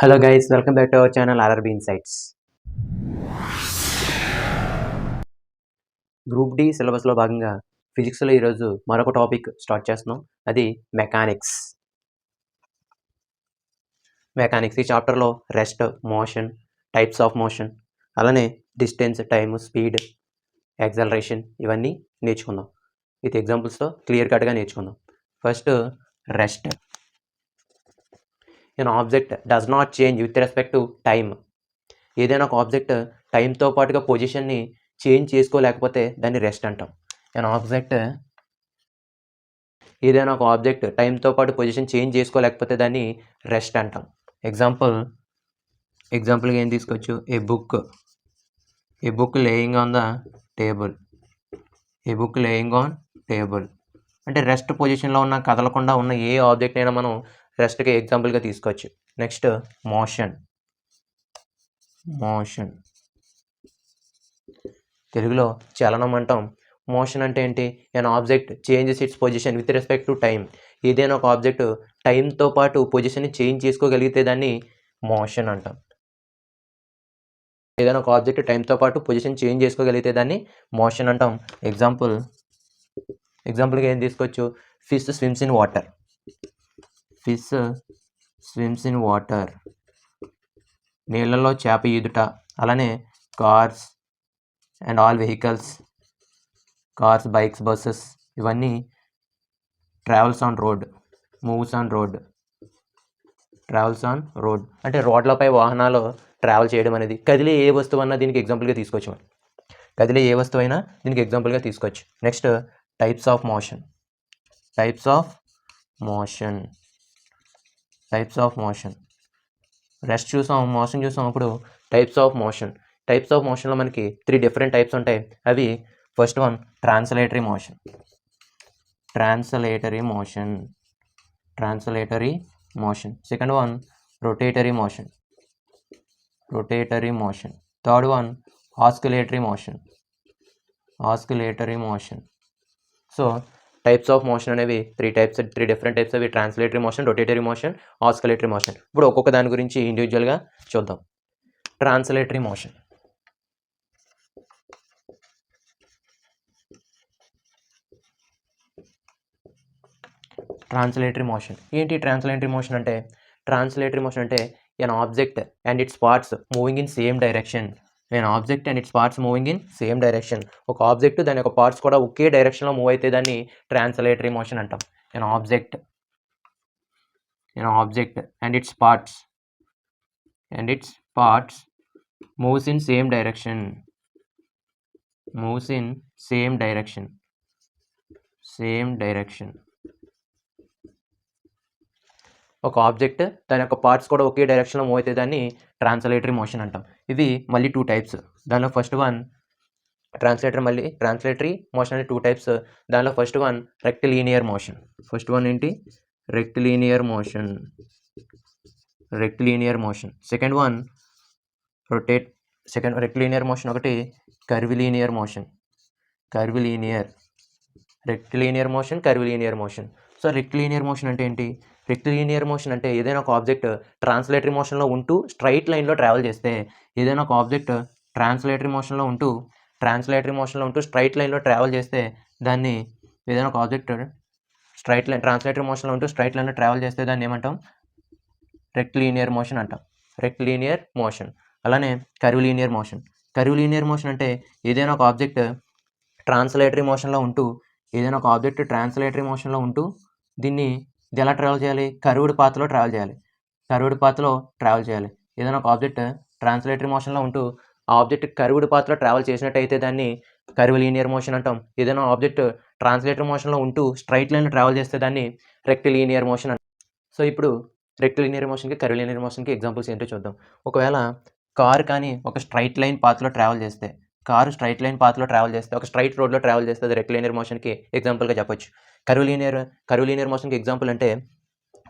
Hello guys, welcome back to our channel RRB insights. Group D సిలబస్లో భాగంగా ఫిజిక్స్లో ఈరోజు మరొక టాపిక్ స్టార్ట్ చేస్తున్నాం. అది మెకానిక్స్. ఈ చాప్టర్లో rest, motion, types of motion, అలానే డిస్టెన్స్, టైమ్, స్పీడ్, యాక్సలరేషన్ ఇవన్నీ నేర్చుకుందాం. విత్ ఎగ్జాంపుల్స్తో క్లియర్ కట్గా నేర్చుకుందాం. First rest. an object does not change with respect to time. ఏదైనా ఒక ఆబ్జెక్ట్ టైంతో పాటుగా పొజిషన్ని చేంజ్ చేసుకోలేకపోతే దాన్ని రెస్ట్ అంటాం. ఏదైనా ఒక ఆబ్జెక్ట్ టైంతో పాటు పొజిషన్ చేంజ్ చేసుకోలేకపోతే దాన్ని రెస్ట్ అంటాం. ఎగ్జాంపుల్గా ఏం తీసుకోవచ్చు? A book laying on the table. అంటే రెస్ట్ పొజిషన్లో ఉన్న, కదలకుండా ఉన్న ఏ ఆబ్జెక్ట్ అయినా మనం రెస్ట్కి ఎగ్జాంపుల్గా తీసుకోవచ్చు. Next motion. తెలుగులో చలనం అంటాం. మోషన్ అంటే ఏంటి? an object changes it's position with respect to time. ఏదైనా ఒక ఆబ్జెక్ట్ టైంతో పాటు పొజిషన్ని చేంజ్ చేసుకోగలిగితే దాన్ని మోషన్ అంటాం. ఏదైనా ఒక ఆబ్జెక్ట్ టైంతో పాటు పొజిషన్ చేంజ్ చేసుకోగలిగితే దాన్ని మోషన్ అంటాం. ఎగ్జాంపుల్గా ఏం తీసుకోవచ్చు? Fish swims in water. నీళ్ళలో చేప ఈదుట. అలానే cars and all vehicles, cars, bikes, buses ఇవన్నీ travels on road, moves on road. అంటే రోడ్లపై వాహనాలు ట్రావెల్ చేయడం అనేది. కదిలే ఏ వస్తువు అన్నా దీనికి ఎగ్జాంపుల్గా తీసుకోవచ్చు. Next types of motion. Rest చూసాం, మోషన్ చూసాం. ఇప్పుడు టైప్స్ ఆఫ్ మోషన్లో మనకి 3 డిఫరెంట్ టైప్స్ ఉంటాయి. అవి first one translatory motion. Second one rotatory motion. Third one oscillatory motion. So types of motion అనేవి 3 డిఫరెంట్ టైప్స్. అవి translatory motion, rotatory motion, oscillatory motion. ఇప్పుడు ఒక్కొక్క దాని గురించి ఇండివిజువల్గా చూద్దాం. Translatory motion. ఏంటి ట్రాన్స్లేటరీ మోషన్ అంటే? an object and its parts moving in same direction. ఒక ఆబ్జెక్ట్ దాని యొక్క పార్ట్స్ కూడా ఒకే డైరెక్షన్లో మూవ్ అయితే దాన్ని ట్రాన్స్లేటరీ మోషన్ అంటాం. an object and its parts moves in same direction. ఒక ఆబ్జెక్ట్ దాని యొక్క పార్ట్స్ కూడా ఒకే డైరెక్షన్లో మూవ్ అయితే దాన్ని ట్రాన్స్లేటరీ మోషన్ అంటాం. ఇవి మళ్ళీ 2 టైప్స్. దానిలో ఫస్ట్ వన్ ట్రాన్స్లేటరీ మోషన్ అంటే 2 టైప్స్. దానిలో first one rectilinear motion. Second one rectilinear motion ఒకటి, curvilinear motion. So rectilinear motion అంటే ఏంటి? రెక్టిలీనియర్ మోషన్ అంటే ఏదైనా ఒక ఆబ్జెక్ట్ ట్రాన్స్లేటరీ మోషన్లో ఉంటూ స్ట్రైట్ లైన్లో ట్రావెల్ చేస్తే, దాన్ని ట్రాన్స్లేటరీ మోషన్లో ఉంటూ స్ట్రైట్ లైన్లో ట్రావెల్ చేస్తే దాన్ని ఏమంటాం? రెక్టిలీనియర్ మోషన్ అంటాం. అలానే కర్విలీనియర్ మోషన్ అంటే ఏదైనా ఒక ఆబ్జెక్ట్ ట్రాన్స్లేటరీ మోషన్లో ఉంటూ దీన్ని ఇది ఎలా ట్రావెల్ చేయాలి? కర్వ్డ్ పాత్లో ట్రావెల్ చేయాలి. ఏదైనా ఒక ఆబ్జెక్ట్ ట్రాన్స్లేటరీ మోషన్లో ఉంటూ ఆ ఆబ్జెక్ట్ కర్వ్డ్ పాత్లో ట్రావెల్ చేసినట్టయితే దాన్ని కర్విలీనియర్ మోషన్ అంటాం. ఏదైనా ఆబ్జెక్ట్ ట్రాన్స్లేటరీ మోషన్లో ఉంటూ స్ట్రైట్ లైన్లో ట్రావెల్ చేస్తే దాన్ని రెక్టిలీనియర్ మోషన్ అంటాం. సో ఇప్పుడు రెక్టిలీనియర్ మోషన్కి, కర్విలీనియర్ మోషన్కి ఎగ్జాంపుల్స్ ఏంటో చూద్దాం. ఒకవేళ కారు కానీ ఒక స్ట్రైట్ లైన్ పాత్లో ట్రావెల్ చేస్తే, ఒక స్ట్రైట్ రోడ్లో ట్రావెల్ చేస్తే అది రెక్టిలీనియర్ మోషన్కి ఎగ్జాంపుల్గా చెప్పొచ్చు. కర్విలీనియర్ మోషన్కి ఎగ్జాంపుల్ అంటే,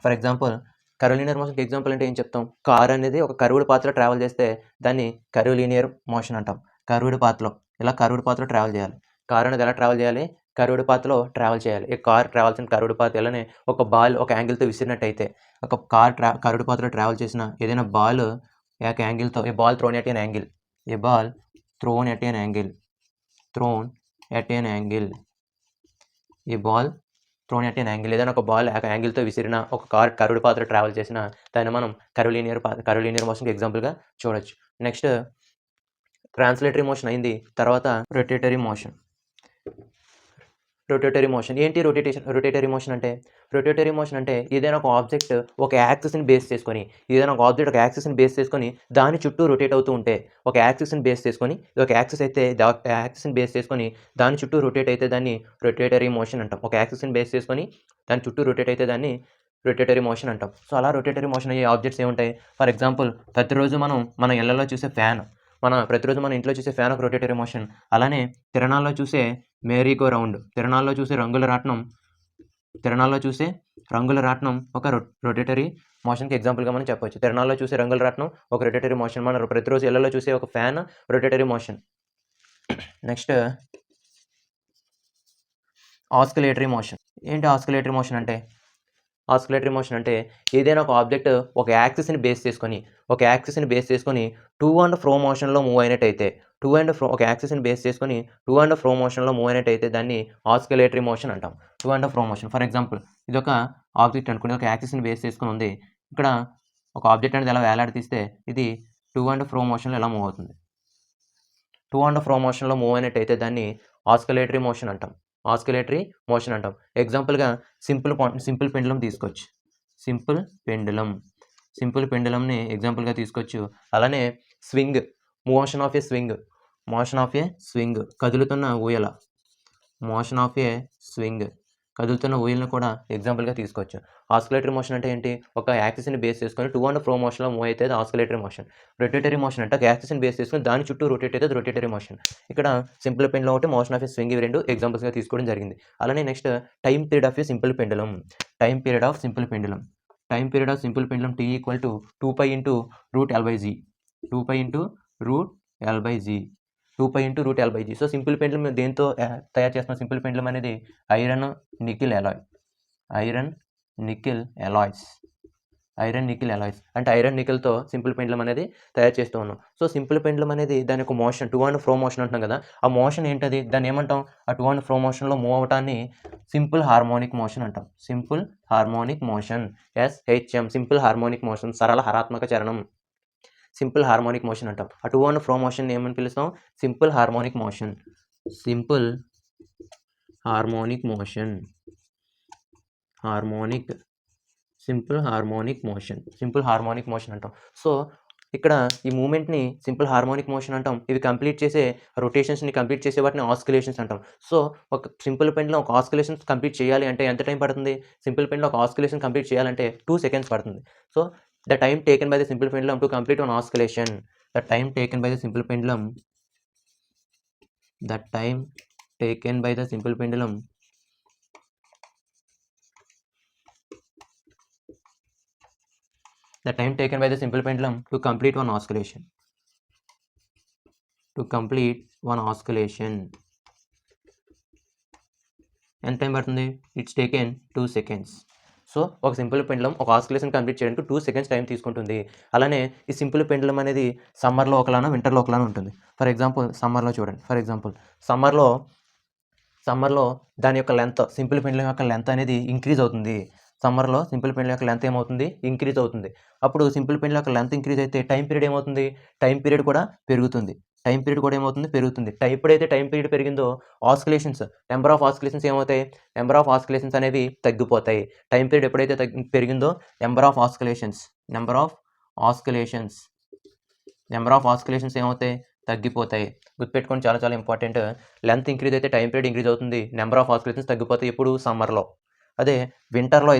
ఫర్ ఎగ్జాంపుల్ కర్విలీనియర్ మోషన్కి ఎగ్జాంపుల్ అంటే ఏం చెప్తాం? కార్ అనేది ఒక కర్వ్డ్ పాత్లో ట్రావెల్ చేస్తే దాన్ని కర్విలీనియర్ మోషన్ అంటాం. కర్వ్డ్ పాత్లో ట్రావెల్ చేయాలి. కారు అనేది ఎలా ట్రావెల్ చేయాలి? కర్వ్డ్ పాత్‌లో ట్రావెల్ చేయాలి. ఈ car travels in curved path ఎలానే ఒక బాల్ ఒక యాంగిల్‌తో విసిరినట్టయితే ఒక కార్ కర్వ్డ్ పాత్‌లో ట్రావెల్ చేసిన ఏదైనా బాల్ ఒక యాంగిల్‌తో a ball thrown at an angle. A ball thrown at an angle. Thrown at an angle. A ball thrown at an angle. ఏదైనా ఒక బాల్ ఒక యాంగిల్‌తో విసిరిన ఒక కార్ కర్వ్డ్ పాత్‌లో ట్రావెల్ చేసిన దాన్ని మనం కర్వ్ లీనియర్ మోషన్‌కి ఎగ్జాంపుల్‌గా చూడొచ్చు. నెక్స్ట్ ట్రాన్స్లేటరీ మోషన్ అయింది. తర్వాత రొటేటరీ మోషన్. రొటేటరీ మోషన్ ఏంటి? రొటేటరీ మోషన్ అంటే? రొటేటరీ మోషన్ అంటే ఏదైనా ఒక ఆబ్జెక్ట్ ఒక యాక్సిస్‌ని బేస్ చేసుకొని దాని చుట్టూ రొటేట్ అవుతూ ఉంటే, ఒక యాక్సిస్‌ని బేస్ చేసుకొని ఇది ఒక యాక్సిస్ అయితే యాక్సిస్‌ని బేస్ చేసుకొని దాని చుట్టూ రొటేట్ అయితే దాన్ని రొటేటరీ మోషన్ అంటాం. ఒక యాక్సిస్‌ని బేస్ చేసుకొని దాని చుట్టూ రొటేట్ అయితే దాన్ని రొటేటరీ మోషన్ అంటాం. సో, అలా రొటేటరీ మోషన్ అయ్యే ఆబ్జెక్ట్స్ ఏముంటాయి? ఫర్ ఎగ్జాంపుల్ ప్రతిరోజు మన ఇళ్లలో చూసే ఫ్యాన్. ప్రతిరోజు మన ఇంట్లో చూసే ఫ్యాన్ ఒక రొటేటరీ మోషన్. అలానే తిరణాల్లో చూసే మేరీ గో రౌండ్. తిరణాల్లో చూసే రంగుల రాట్నం ఒక రొటేటరీ మోషన్‌కి ఎగ్జాంపుల్‌గా మనం చెప్పొచ్చు. తిరణాల్లో చూసే రంగుల రాట్నం ఒక రొటేటరీ మోషన్. మనం ప్రతిరోజు ఇళ్లలో చూసే ఒక fan rotatory motion. Next oscillatory motion. ఏంటి ఆస్కిలేటరీ మోషన్ అంటే? ఆస్కిలేటరీ మోషన్ అంటే ఏదైనా ఒక ఆబ్జెక్ట్ ఒక యాక్సిస్‌ని బేస్ చేసుకొని టు అండ్ ఫ్రో మోషన్‌లో మూవ్ అయినట్టయితే ఒక యాక్సిస్‌ని బేస్ చేసుకొని టు అండ్ ఫ్రో మోషన్‌లో మూవ్ అయినట్టయితే దాన్ని ఆస్కిలేటరీ మోషన్ అంటాం. To and ఫ్రో motion. For example ఇదొక ఆబ్జెక్ట్ అనుకోండి. ఒక యాక్సిస్‌ని బేస్ చేసుకొని ఉంది. ఇక్కడ ఒక ఆబ్జెక్ట్ అనేది ఇలా వేలాడదీస్తే ఇది టు అండ్ ఫ్రో మోషన్‌లో ఇలా మూవ్ అవుతుంది. టు అండ్ ఫ్రో మోషన్‌లో మూవ్ అయినట్టయితే దాన్ని ఆస్కిలేటరీ మోషన్ అంటాం. ఎగ్జాంపుల్‌గా సింపుల్ పెండులమ్ తీసుకోవచ్చు. సింపుల్ పెండులమ్‌ని ఎగ్జాంపుల్‌గా తీసుకోవచ్చు. అలానే swing, motion of a swing కదులుతున్న ఊయలను కూడా ఎగ్జాంపుల్‌గా తీసుకోవచ్చు. ఆస్కిలేటరీ మోషన్ అంటే ఏంటి? ఒక యాక్సిస్‌ని బేస్ చేసుకొని టు అండ్ ఫ్రో మోషన్‌లో మూవ్ అయితే అది ఆస్కిలేటరీ మోషన్. రొటేటరీ మోషన్ అంటే ఒక యాక్సిస్‌ని బేస్ చేసుకొని దాని చుట్టూ రొటేట్ అయితే అది రొటేటరీ మోషన్. ఇక్కడ సింపుల్ పెండులమ్ ఒకటి, మోషన్ ఆఫ్ ఏ స్వింగ్ ఇవి 2 ఎగ్జాంపుల్స్‌గా తీసుకోవడం జరిగింది. అలానే next time period of a simple pendulum. Time period of simple pendulum T equal to 2π into root L/G. 2π into root L/G. So, simple pendulum దేనితో తయారు చేస్తున్నాం? సింపుల్ పెండులమ్ అనేది ఐరన్ నికెల్ అలాయ్స్. అంటే ఐరన్ నికెల్‌తో సింపుల్ పెండులమ్ అనేది తయారు చేస్తూ ఉన్నాం. సో, సింపుల్ పెండులమ్ అనేది దాని యొక్క మోషన్ టు అండ్ ఫ్రో మోషన్ అంటున్నాం కదా! ఆ మోషన్ ఏంటది? దాన్ని ఏమంటాం? ఆ టు అండ్ ఫ్రో మోషన్‌లో మూవ్ అవ్వటాన్ని సింపుల్ హార్మోనిక్ మోషన్ అంటాం. SHM simple harmonic motion. సరళ హరాత్మక చరణం. సింపుల్ హార్మోనిక్ మోషన్ అంటాం. ఆ టు అండ్ ఫ్రో మోషన్‌ని ఏమని పిలుస్తాం? Simple harmonic motion. Simple harmonic motion అంటాం. సో, ఇక్కడ ఈ మూవ్‌మెంట్‌ని సింపుల్ హార్మోనిక్ మోషన్ అంటాం. ఇవి రొటేషన్స్‌ని కంప్లీట్ చేసే వాటిని ఆస్కిలేషన్స్ అంటాం. సో, ఒక సింపుల్ పెండులమ్ ఒక ఆస్కిలేషన్స్ కంప్లీట్ చేయాలి అంటే ఎంత టైం పడుతుంది? సింపుల్ పెండులమ్ ఒక ఆస్కిలేషన్ కంప్లీట్ చేయాలంటే 2 సెకండ్స్ పడుతుంది. So, the time taken by the simple pendulum to complete one oscillation. The time taken by the simple pendulum to complete one oscillation. ఎంత time పడుతుంది? It's taken 2 seconds. So, ఒక simple pendulum ఒక oscillation complete చేయడానికి 2 seconds time తీసుకుంటుంది. అలానే ఈ simple pendulum అనేది సమ్మర్‌లో ఒకలానా, వింటర్‌లో ఒకలానా ఉంటుంది. ఫర్ ఎగ్జాంపుల్ సమ్మర్‌లో చూడండి. సమ్మర్‌లో దాని యొక్క సింపుల్ పెండులమ్ యొక్క లెంత్ అనేది ఇంక్రీజ్ అవుతుంది. సమ్మర్‌లో సింపుల్ పెండులమ్ యొక్క లెంత్ ఏమవుతుంది? ఇంక్రీజ్ అవుతుంది. అప్పుడు సింపుల్ పెండులమ్ యొక్క లెంత్ ఇంక్రీజ్ అయితే టైమ్ పీరియడ్ ఏమవుతుంది? టైమ్ పీరియడ్ కూడా పెరుగుతుంది. ఎప్పుడైతే టైమ్ పీరియడ్ పెరిగిందో నెంబర్ ఆఫ్ ఆస్కిలేషన్స్ అనేవి తగ్గిపోతాయి. టైమ్ పీరియడ్ ఎప్పుడైతే పెరిగిందో నెంబర్ ఆఫ్ ఆస్కిలేషన్స్ ఏమవుతాయి? తగ్గిపోతాయి. గుర్తుపెట్టుకోండి, చాలా చాలా ఇంపార్టెంట్. లెంత్ ఇంక్రీజ్ అయితే టైమ్ పీరియడ్ ఇంక్రీజ్ అవుతుంది. నెంబర్ ఆఫ్ ఆస్కిలేషన్స్ తగ్గిపోతాయి. ఎప్పుడు? సమ్మర్‌లో. అదే వింటర్‌లో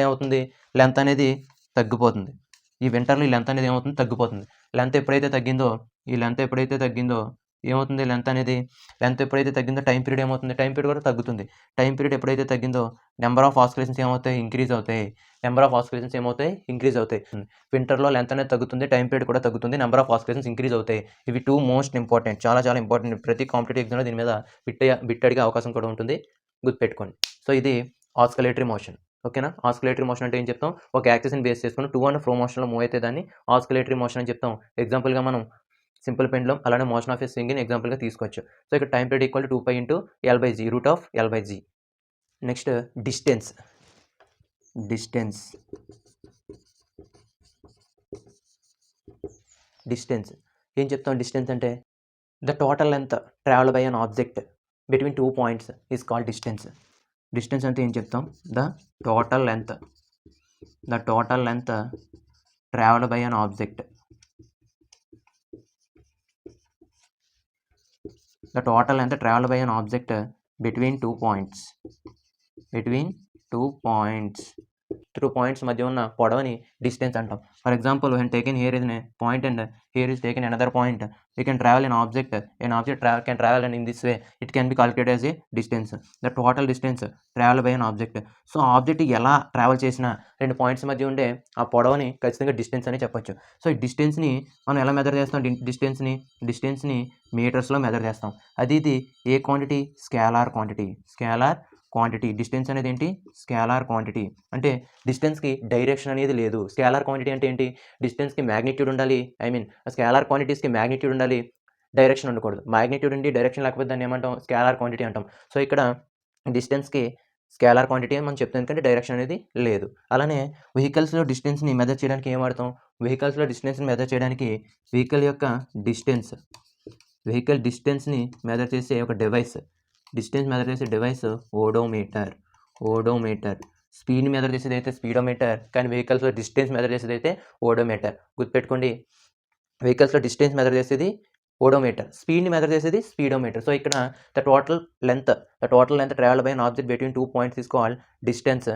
ఏమవుతుంది? లెంత్ అనేది తగ్గిపోతుంది. ఈ వింటర్‌లో ఈ లెంత్ అనేది ఏమవుతుంది? తగ్గిపోతుంది. లెంత్ ఎప్పుడైతే తగ్గిందో ఏమవుతుంది లెంత్ ఎప్పుడైతే తగ్గిందో టైం పీరియడ్ ఏమవుతుంది, టైం పీరియడ్ కూడా తగ్గుతుంది. టైం పీరియడ్ ఎప్పుడైతే తగ్గిందో నెంబర్ ఆఫ్ ఆస్కిలేషన్స్ ఏమవుతాయి, ఇంక్రీజ్ అవుతాయి. నెంబర్ ఆఫ్ ఆస్కిలేషన్స్ ఏమవుతాయి, ఇంక్రీజ్ అవుతాయి. వింటర్లో లెంత్ అనేది తగ్గుతుంది, టైం పీరియడ్ కూడా తగ్గుతుంది, నెంబర్ ఆఫ్ ఆస్కిలేషన్స్ ఇంక్రీజ్ అవుతాయి. ఇవి 2 మోస్ట్ ఇంపార్టెంట్, చాలా చాలా ఇంపార్టెంట్. ప్రతి కాంపిటేటివ్ ఎగ్జామ్లో దీని మీద బిట్ అడిగే అవకాశం కూడా ఉంటుంది, గుర్తుపెట్టుకోండి. సో ఇది ఆస్కిలేటరీ మోషన్. ఓకేనా. ఆస్కిలేటరీ మోషన్ అంటే ఏం చెప్తాం, ఒక యాక్సిస్ని బేస్ చేసుకుని టు అండ్ ఫ్రో మోషన్లో మూవ్ అయితే దాన్ని ఆస్కిలేటరీ మోషన్ అని చెప్తాం. ఎగ్జాంపుల్గా మనం సింపుల్ పెండ్లం అలానే మోషన్ ఆఫ్ ఎ స్వింగ్ని ఎగ్జాంపుల్గా తీసుకోవచ్చు. సో ఇక్కడ time period equal to 2π × L/g, √L/g. Next distance. ఏం చెప్తాం డిస్టెన్స్ అంటే, the total length travel by an object between 2 points is called distance. Distance అంటే ఏం చెప్తాం, the total length travel by an object between 2 points. 2 points మధ్య ఉన్న పొడవని distance అంటాం. For example when taken here is a point and here is taken another point, we can travel an object can travel and in this way it can be calculated as a distance, the total distance travel by an object. So object ఎలా travel చేసినా 2 points మధ్య ఉండే ఆ పొడవని ఖచ్చితంగా distance అని చెప్పొచ్చు. So ఈ డిస్టెన్స్ని మనం ఎలా మెజర్ చేస్తాం, డిస్టెన్స్ని మీటర్స్లో మెజర్ చేస్తాం. ఇది ఏ క్వాంటిటీ, స్కేలార్ క్వాంటిటీ. డిస్టెన్స్ అనేది ఏంటి, స్కేలార్ క్వాంటిటీ. అంటే డిస్టెన్స్కి డైరెక్షన్ అనేది లేదు. స్కేలార్ క్వాంటిటీ అంటే ఏంటి, డిస్టెన్స్కి మ్యాగ్నిట్యూడ్ ఉండాలి, స్కేలార్ క్వాంటిటీస్కి మ్యాగ్నిట్యూడ్ ఉండాలి, డైరెక్షన్ ఉండకూడదు. మ్యాగ్నిట్యూడ్ ఉండి డైరెక్షన్ లేకపోతే దాన్ని ఏమంటాం, స్కేలార్ క్వాంటిటీ అంటాం. సో ఇక్కడ డిస్టెన్స్కి స్కేలార్ క్వాంటిటీ అని మనం చెప్తాం, ఎందుకంటే డైరెక్షన్ అనేది లేదు. అలానే వెహికల్స్లో డిస్టెన్స్ని మెజర్ చేయడానికి ఏం వాడతాం, వెహికల్ డిస్టెన్స్ని మెజర్ చేసే ఒక డివైస్, ఓడోమీటర్. స్పీడ్ని మెజర్ చేసేది అయితే స్పీడోమీటర్, కానీ వెహికల్స్లో డిస్టెన్స్ మెజర్ చేసేది అయితే ఓడోమీటర్. గుర్తుపెట్టుకోండి, వెహికల్స్లో డిస్టెన్స్ మెజర్ చేసేది ఓడోమీటర్, స్పీడ్ని మెజర్ చేసేది స్పీడోమీటర్. సో ఇక్కడ the total length travel by an object between 2 points is called distance.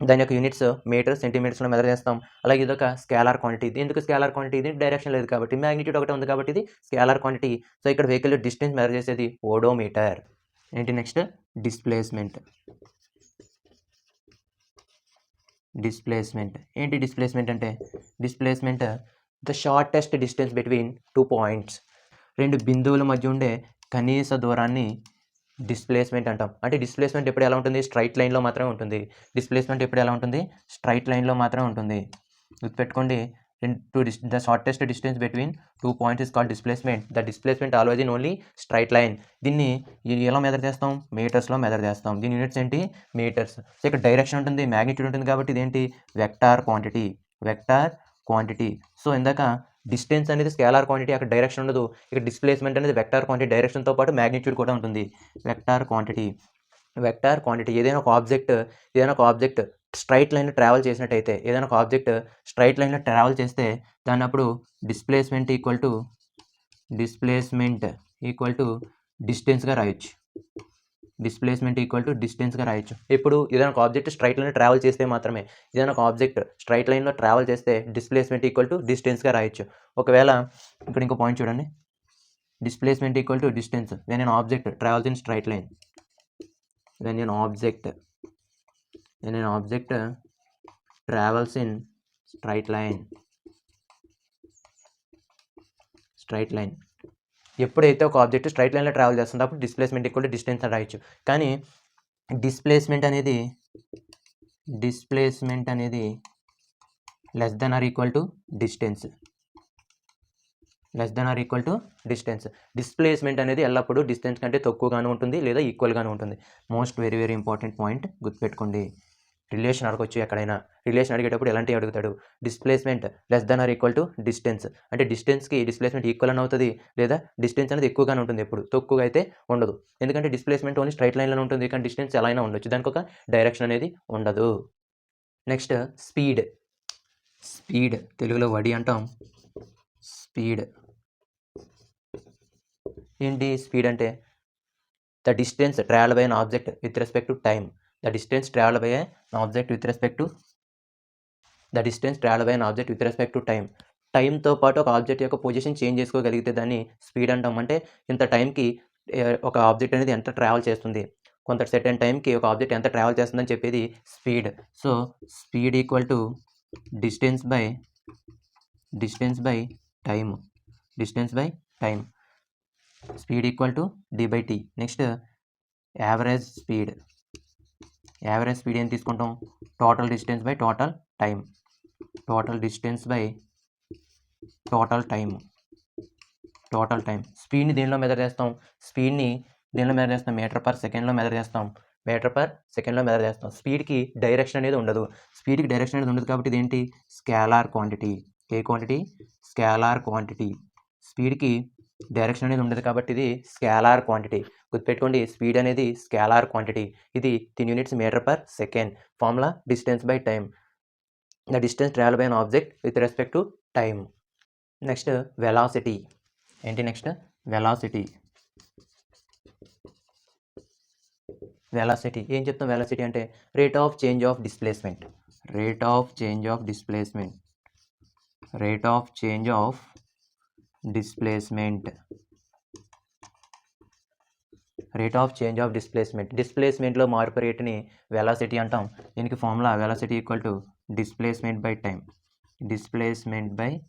దాని యొక్క యూనిట్స్ మీటర్, సెంటీమీటర్స్లో మెజర్ చేస్తాం. అలాగే ఇది ఒక స్కేలార్ క్వాంటిటీ. ఎందుకు స్కేలార్ క్వాంటిటీ, ఇది డైరెక్షన్ లేదు కాబట్టి, మ్యాగ్నిట్యూడ్ ఒకటే ఉంది కాబట్టి ఇది స్కేలార్ క్వాంటిటీ. సో ఇక్కడ వెహికల్ డిస్టెన్స్ మెజర్ చేసేది ఓడోమీటర్. ఏంటి నెక్స్ట్, డిస్ప్లేస్మెంట్. ఏంటి డిస్ప్లేస్మెంట్ అంటే, the shortest distance between 2 points. 2 బిందువుల మధ్య ఉండే కనీస దూరాన్ని డిస్ప్లేస్మెంట్ అంటాం. అంటే డిస్ప్లేస్మెంట్ ఎప్పుడు ఎలా ఉంటుంది, స్ట్రైట్ లైన్లో మాత్రమే ఉంటుంది. గుర్తుపెట్టుకోండి, the shortest distance between 2 points is called displacement. The displacement always in only straight line. దీన్ని ఎలా మెజర్ చేస్తాం, మీటర్స్లో మెజర్ చేస్తాం. దీని యూనిట్స్ ఏంటి, మీటర్స్. సో ఇక్కడ డైరెక్షన్ ఉంటుంది, మ్యాగ్నిట్యూడ్ ఉంటుంది కాబట్టి ఇదేంటి, వెక్టార్ క్వాంటిటీ. సో ఇందాక డిస్టెన్స్ అనేది స్కేలార్ క్వాంటిటీ, అక్కడ డైరెక్షన్ ఉండదు. ఇక్కడ డిస్ప్లేస్మెంట్ అనేది వెక్టార్ క్వాంటిటీ, డైరెక్షన్తో పాటు మ్యాగ్నిట్యూడ్ కూడా ఉంటుంది. Vector quantity. ఏదైనా ఒక ఆబ్జెక్ట్ స్ట్రైట్ లైన్లో ట్రావెల్ చేసినట్టయితే, దాన్ని అప్పుడు డిస్ప్లేస్మెంట్ ఈక్వల్ టు డిస్టెన్స్గా రాయొచ్చు. ఇప్పుడు ఏదైనా ఒక ఆబ్జెక్ట్ స్ట్రైట్ లైన్లో ట్రావెల్ చేస్తే మాత్రమే, డిస్ప్లేస్మెంట్ ఈక్వల్ టు డిస్టెన్స్గా రాయొచ్చు. ఒకవేళ ఇక్కడ ఇంకో పాయింట్ చూడండి, displacement equal to distance when an object travels in straight line. When an object travels in straight line. ఎప్పుడైతే ఒక ఆబ్జెక్ట్ స్ట్రైట్ లైన్లో ట్రావెల్ చేస్తుందో అప్పుడు డిస్ప్లేస్మెంట్ ఈక్వల్ టు డిస్టెన్స్ అని రాయొచ్చు. కానీ డిస్ప్లేస్మెంట్ అనేది less than or equal to distance. Displacement అనేది ఎల్లప్పుడూ డిస్టెన్స్ కంటే తక్కువగానే ఉంటుంది లేదా ఈక్వల్గానే ఉంటుంది. Most very very important point, గుర్తుపెట్టుకోండి. రిలేషన్ అడగొచ్చు ఎక్కడైనా. రిలేషన్ అడిగేటప్పుడు ఎలాంటివి అడుగుతాడు, displacement less than or equal to distance అంటే డిస్టెన్స్కి డిస్ప్లేస్మెంట్ ఈక్వల్ అని అవుతుంది, లేదా డిస్టెన్స్ అనేది ఎక్కువగానే ఉంటుంది, ఎప్పుడు తక్కువగా అయితే ఉండదు. ఎందుకంటే డిస్ప్లేస్మెంట్ ఓన్లీ స్ట్రైట్ లైన్లో ఉంటుంది, కానీ డిస్టెన్స్ ఎలా అయినా ఉండొచ్చు, దానికి ఒక డైరెక్షన్ అనేది ఉండదు. Next speed. తెలుగులో వడి అంటాం. ఏంటి స్పీడ్ అంటే, the distance travel by an object with respect to time. టైమ్‌తో పాటు ఒక ఆబ్జెక్ట్ యొక్క పొజిషన్ చేంజ్ చేసుకోగలిగితే దాన్ని స్పీడ్ అంటాం. అంటే ఇంత టైంకి ఒక ఆబ్జెక్ట్ అనేది ఎంత ట్రావెల్ చేస్తుంది. కొంత సెర్టైన్ టైంకి ఒక ఆబ్జెక్ట్ ఎంత ట్రావెల్ చేస్తుందని చెప్పేది speed. So, speed equal to distance by time. Distance by time. Speed equal to d/t. Next average speed. Average speed ఏం తీసుకుంటాం? Total distance by total time. Total distance by total time. Total time. స్పీడ్‌ని దేనిలో measure చేస్తాం? స్పీడ్‌ని దేనిలో measure చేస్తాం? Metre per సెకండ్‌లో measure చేస్తాం. మీటర్ పర్ సెకండ్‌లో మెజర్ చేస్తాం. స్పీడ్‌కి డైరెక్షన్ అనేది ఉండదు. స్పీడ్‌కి డైరెక్షన్ అనేది ఉండదు కాబట్టి ఇదేంటి? Scalar quantity. A quantity? Scalar quantity. స్పీడ్‌కి డైరెక్షన్ అనేది ఉండదు కాబట్టి ఇది స్కేలార్ క్వాంటిటీ. గుర్తుపెట్టుకోండి, స్పీడ్ అనేది స్కేలార్ క్వాంటిటీ. ఇది దీని units metre per second. Formula distance by time. The distance travelled by an object with respect to time. Next velocity. ఏంటి నెక్స్ట్? వెలాసిటీ. వెలాసిటీ ఏం చెప్తాం? వెలాసిటీ అంటే rate of change of displacement. Rate of change of displacement. Rate of change of displacement. Rate of change of displacement. డిస్ప్లేస్మెంట్లో మార్పు రేటుని velocity అంటాం. దీనికి formula velocity equal to displacement by time. Displacement by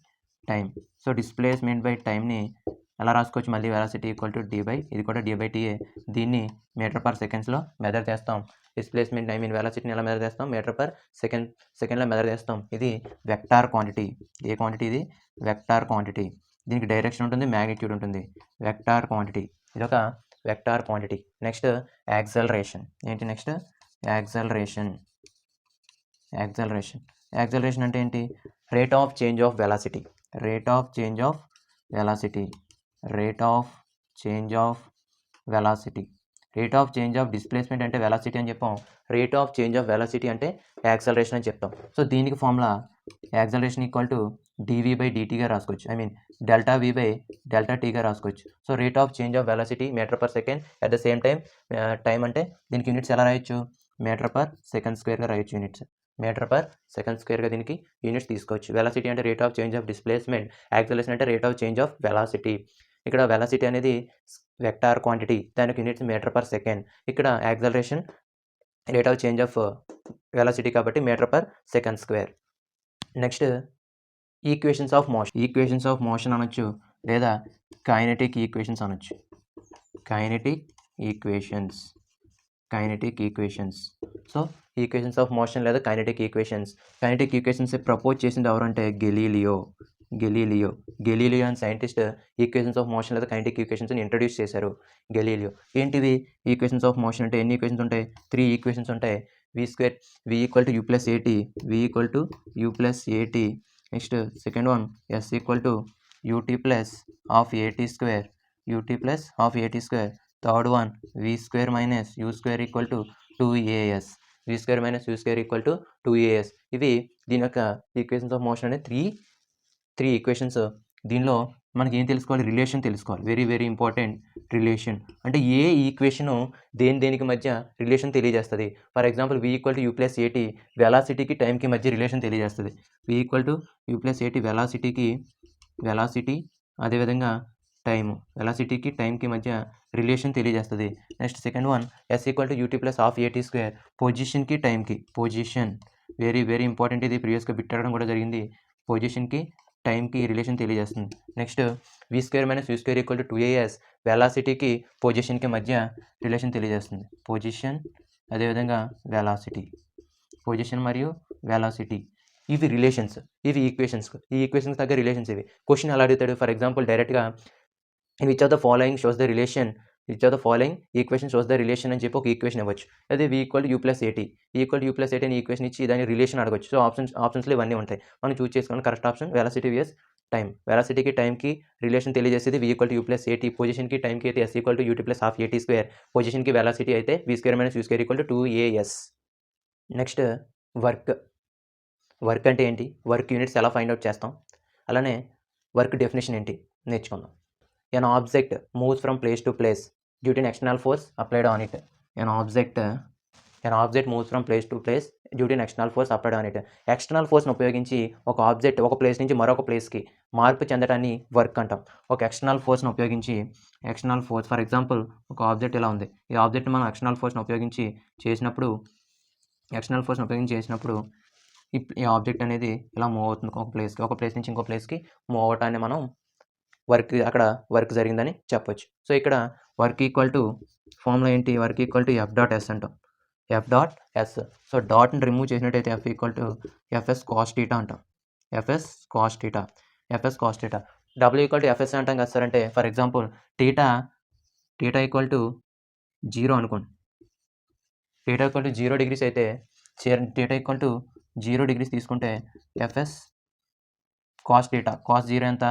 time. So, displacement by టైంని ఎలా రాసుకోవచ్చు? మళ్ళీ velocity equal to ఇది కూడా d/tఏ. దీన్ని మీటర్ పర్ సెకండ్స్లో మెజర్ చేస్తాం. డిస్ప్లేస్మెంట్ వెలాసిటీని ఎలా మెజర్ చేస్తాం? మీటర్ పర్ సెకండ్లో మెజర్ చేస్తాం. ఇది వెక్టార్ క్వాంటిటీ. ఏ క్వాంటిటీ ఇది? Vector quantity. దీనికి డైరెక్షన్ ఉంటుంది, మ్యాగ్నిట్యూడ్ ఉంటుంది. Vector quantity. ఇదొక వెక్టార్ క్వాంటిటీ. Next acceleration. ఏంటి నెక్స్ట్? యాక్సలరేషన్. యాక్సలరేషన్. యాక్సలరేషన్ అంటే ఏంటి? Rate of change of velocity. Rate of change of velocity. Rate of change of velocity. Rate of change of displacement అంటే velocity అని చెప్పాం. Rate of change of velocity అంటే acceleration అని చెప్తాం. So, దీనికి formula acceleration equal to dv/dtగా రాసుకోవచ్చు. Delta v/Δtగా రాసుకోవచ్చు. So, rate of change of velocity metre per second. At the same time అంటే దీనికి యూనిట్స్ ఎలా రాయొచ్చు? మీటర్ పర్ సెకండ్ స్క్వేర్గా రాయొచ్చు యూనిట్స్. మీటర్ పర్ సెకండ్ స్క్వేర్గా దీనికి యూనిట్స్ తీసుకోవచ్చు. వెలాసిటీ అంటే rate of change of displacement. Acceleration అంటే rate of change of velocity. ఇక్కడ వెలాసిటీ అనేది వెక్టార్ క్వాంటిటీ. దానికి యూనిట్స్ మీటర్ పర్ సెకండ్. ఇక్కడ acceleration rate of change of velocity కాబట్టి metre per second square. Next equations of motion. Equations of motion అనొచ్చు, లేదా kinetic equations అనొచ్చు. Kinetic equations. Kinetic equations. So, equations of motion లేదా kinetic equations. Kinetic equations propose చేసింది ఎవరంటే Galileo. Galileo and scientist equations of motion లేదా kinetic ఈక్వేషన్స్ని introduce చేశారు Galileo. ఏంటివి equations of motion అంటే? ఎన్ని ఈక్వేషన్స్ ఉంటాయి? 3 ఈక్వేషన్స్ ఉంటాయి. v equal to u+at. v equal to u+at. Next second one s equal to ut plus half at square. Third one v² minus u² equal to 2as. v² equal to 2as. ఇవి దీని యొక్క equations of motion అనే three equations. దీనిలో మనకి ఏం తెలుసుకోవాలి? Relation తెలుసుకోవాలి. Very very important relation. అంటే ఏ ఈక్వేషను దేనికి మధ్య రిలేషన్ తెలియజేస్తుంది. For example v equal to u+at వెలాసిటీకి టైంకి మధ్య రిలేషన్ తెలియజేస్తుంది. v equal to u+at velocity అదేవిధంగా టైము. వెలాసిటీకి టైంకి మధ్య రిలేషన్ తెలియజేస్తుంది. Next second one s equal to ut plus half at square. పొజిషన్కి టైంకి. Position very very important. ఇది ప్రీవియస్గా బిట్ అడగడం కూడా జరిగింది. పొజిషన్కి టైంకి రిలేషన్ తెలియజేస్తుంది. Next v² minus u² equal to 2as వెలాసిటీకి పొజిషన్కి మధ్య రిలేషన్ తెలియజేస్తుంది. పొజిషన్ అదేవిధంగా వెలాసిటీ. పొజిషన్ మరియు వెలాసిటీ ఇవి రిలేషన్స్. ఇవి ఈక్వేషన్స్. ఈ ఈక్వేషన్స్ తగ్గ రిలేషన్స్ ఇవి. క్వశ్చన్ ఎలా అడుగుతాడు? ఫర్ ఎగ్జాంపుల్ డైరెక్ట్గా which of the following shows the relation equation shows the relation అని చెప్పి ఒక ఈక్వేషన్ ఇవ్వచ్చు. అదే v ఈక్వల్ టు u+at. అని ఈక్వేషన్ ఇచ్చి దాని రిలేషన్ అడగవచ్చు. సో, ఆప్షన్స్లో ఇవన్నీ ఉంటాయి. మనం చూస్ చేసుకోండి. Correct option velocity vs time. వెలాసిటీకి టైంకి రిలేషన్ తెలియజేసేది v ఈక్వల్ టు u+at. పొజిషన్కి టైంకి అయితే s equal to ut plus half at square. పొజిషన్కి వెలాసిటీ అయితే v² minus u² equal to 2as. Next work అంటే ఏంటి? వర్క్ యూనిట్స్ ఎలా ఫైండ్ అవుట్ చేస్తాం? అలానే వర్క్ డెఫినేషన్ ఏంటి నేర్చుకుందాం. An object moves from place to place due to an external force applied on it. An object an object moves from place to place due to external force applied on it. External ఫోర్స్ని ఉపయోగించి ఒక object ఒక place నుంచి మరొక ప్లేస్కి మార్పు చెందడాన్ని work అంటాం. ఒక ఎక్స్టర్నల్ ఫోర్స్ని ఉపయోగించి ఎక్స్టర్నల్ ఫోర్స్ ఫర్ ఎగ్జాంపుల్ ఒక ఆబ్జెక్ట్ ఇలా ఉంది. ఈ ఆబ్జెక్ట్ మనం ఎక్స్టర్నల్ ఫోర్స్ని ఉపయోగించి చేసినప్పుడు ఈ ఆబ్జెక్ట్ అనేది ఇలా మూవ్ అవుతుంది ఒక ప్లేస్ నుంచి ఇంకో ప్లేస్కి మూవ్ అవటాన్ని మనం అక్కడ వర్క్ జరిగిందని చెప్పొచ్చు. సో ఇక్కడ వర్క్ ఈక్వల్ టు ఫార్ములా ఏంటి, work equal to F dot S అంటాం. F dot S. సో డాట్ని రిమూవ్ చేసినట్టయితే F equal to FS cos theta అంటాం. FS cos theta. W equal to FS అంటాం కదా సార్. అంటే for example theta equal to 0 అనుకోండి. Theta equal to 0 degrees అయితే theta equal to 0 degrees తీసుకుంటే FS cos theta. Cos 0 ఎంత,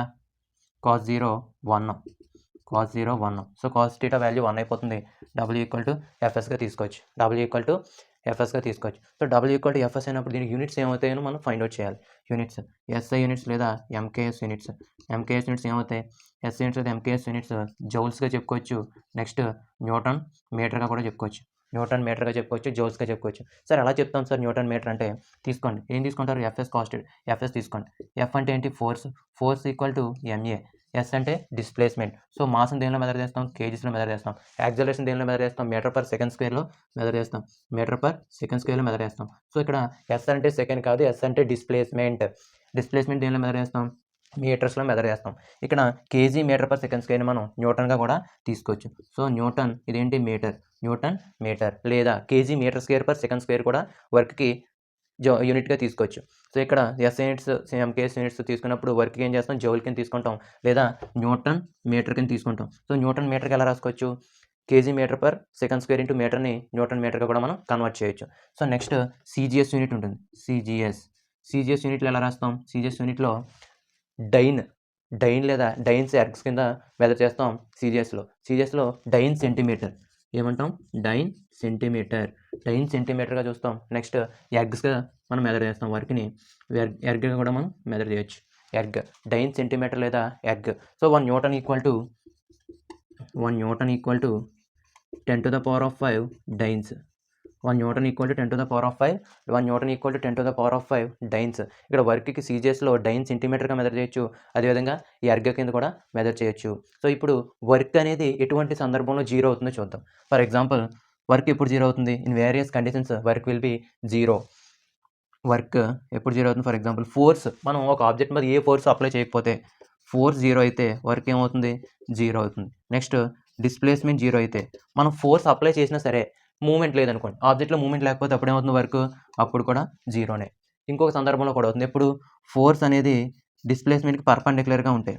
cos 0 1. So cos theta value 1 అయిపోతుంది. W equal to ఎఫ్ఎస్గా తీసుకోవచ్చు. So W equal to FS అయినప్పుడు దీనికి units ఏమవుతాయో మనం find out చేయాలి. యూనిట్స్ ఎస్ఐ యూనిట్స్ లేదా ఎంకేఎస్ యూనిట్స్. ఏమవుతాయి, ఎస్ఐ యూనిట్స్ లేదా ఎంకేఎస్ యూనిట్స్ జౌల్స్గా చెప్పుకోవచ్చు. నెక్స్ట్ న్యూటన్ మీటర్గా కూడా చెప్పుకోవచ్చు. జౌల్స్గా చెప్పుకోవచ్చు. సార్ ఎలా చెప్తాం సార్ న్యూటన్ మీటర్ అంటే? తీసుకోండి, ఏం తీసుకుంటారు, ఎఫ్ఎస్ తీసుకోండి. ఎఫ్ అంటే ఏంటి, force equal to MA. S అంటే డిస్ప్లేస్మెంట్. సో మాస్ని దేనిలో మెజర్ చేస్తాం, కేజీస్లో మెజర్ చేస్తాం. యాక్సలరేషన్ దేనిలో మెజర్ చేస్తాం, మీటర్ పర్ సెకండ్ స్క్వేర్లో మెజర్ చేస్తాం. సో ఇక్కడ ఎస్ అంటే సెకండ్ కాదు, ఎస్ అంటే డిస్ప్లేస్మెంట్ దేనిలో మెజర్ చేస్తాం, మీటర్స్లో మెజర్ చేస్తాం. ఇక్కడ కేజీ మీటర్ పర్ సెకండ్ స్క్వేర్ని మనం న్యూటన్గా కూడా తీసుకోవచ్చు. సో న్యూటన్ ఇదేంటి న్యూటన్ మీటర్ లేదా KG metre square per second square కూడా వర్క్కి యూనిట్గా తీసుకోవచ్చు. సో ఇక్కడ ఎస్ యూనిట్స్ ఎంకేఎస్ యూనిట్స్ తీసుకున్నప్పుడు వర్క్కి ఏం చేస్తాం, జౌల్ కింద తీసుకుంటాం లేదా న్యూటన్ మీటర్ కింద తీసుకుంటాం. సో న్యూటన్ మీటర్కి ఎలా రాసుకోవచ్చు, KG metre per second square into మీటర్ని న్యూటన్ మీటర్గా కూడా మనం కన్వర్ట్ చేయొచ్చు. సో నెక్స్ట్ సిజిఎస్ యూనిట్ ఉంటుంది. సిజిఎస్ యూనిట్లో ఎలా రాస్తాం, సిజిఎస్ యూనిట్లో డైన్ లేదా డైన్స్ ఎర్గ్స్ కింద మెజర్ చేస్తాం. సిజిఎస్లో డైన్ సెంటీమీటర్ ఏమంటాం, డైన్ సెంటీమీటర్గా చూస్తాం. నెక్స్ట్ ఎర్గ్స్గా మనం మెజర్ చేస్తాం. వర్క్ని ఎర్గ్గా కూడా మనం మెజర్ చేయొచ్చు. డైన్ సెంటీమీటర్ లేదా erg. So 1 Newton equal to 10 to the power of 5 dynes. 1 Newton equal to 10 to the power of 5 dynes. ఇక్కడ వర్క్కి సీజిఎస్లో డైన్ సెంటీమీటర్గా మెజర్ చేయొచ్చు. అదేవిధంగా ఈ ఎర్గ్ కింద కూడా మెజర్ చేయొచ్చు. సో ఇప్పుడు వర్క్ అనేది ఎటువంటి సందర్భంలో 0 అవుతుందో చూద్దాం. ఫర్ ఎగ్జాంపుల్ వర్క్ ఎప్పుడు 0 అవుతుంది, in various conditions work will B 0. Work ఎప్పుడు 0 అవుతుంది, ఫర్ ఎగ్జాంపుల్ ఫోర్స్, మనం ఒక ఆబ్జెక్ట్ మీద ఏ ఫోర్స్ అప్లై చేయకపోతే ఫోర్స్ 0 అయితే వర్క్ ఏమవుతుంది, 0 అవుతుంది. నెక్స్ట్ డిస్ప్లేస్మెంట్ 0 అయితే, మనం ఫోర్స్ అప్లై చేసినా సరే మూమెంట్ లేదనుకోండి, ఆబ్జెక్ట్లో మూమెంట్ లేకపోతే అప్పుడు ఏమవుతుంది వర్క్, అప్పుడు కూడా 0నే. ఇంకొక సందర్భంలో కూడా అవుతుంది, ఎప్పుడు ఫోర్స్ అనేది డిస్ప్లేస్మెంట్కి పర్పెండిక్యులర్గా ఉంటాయి.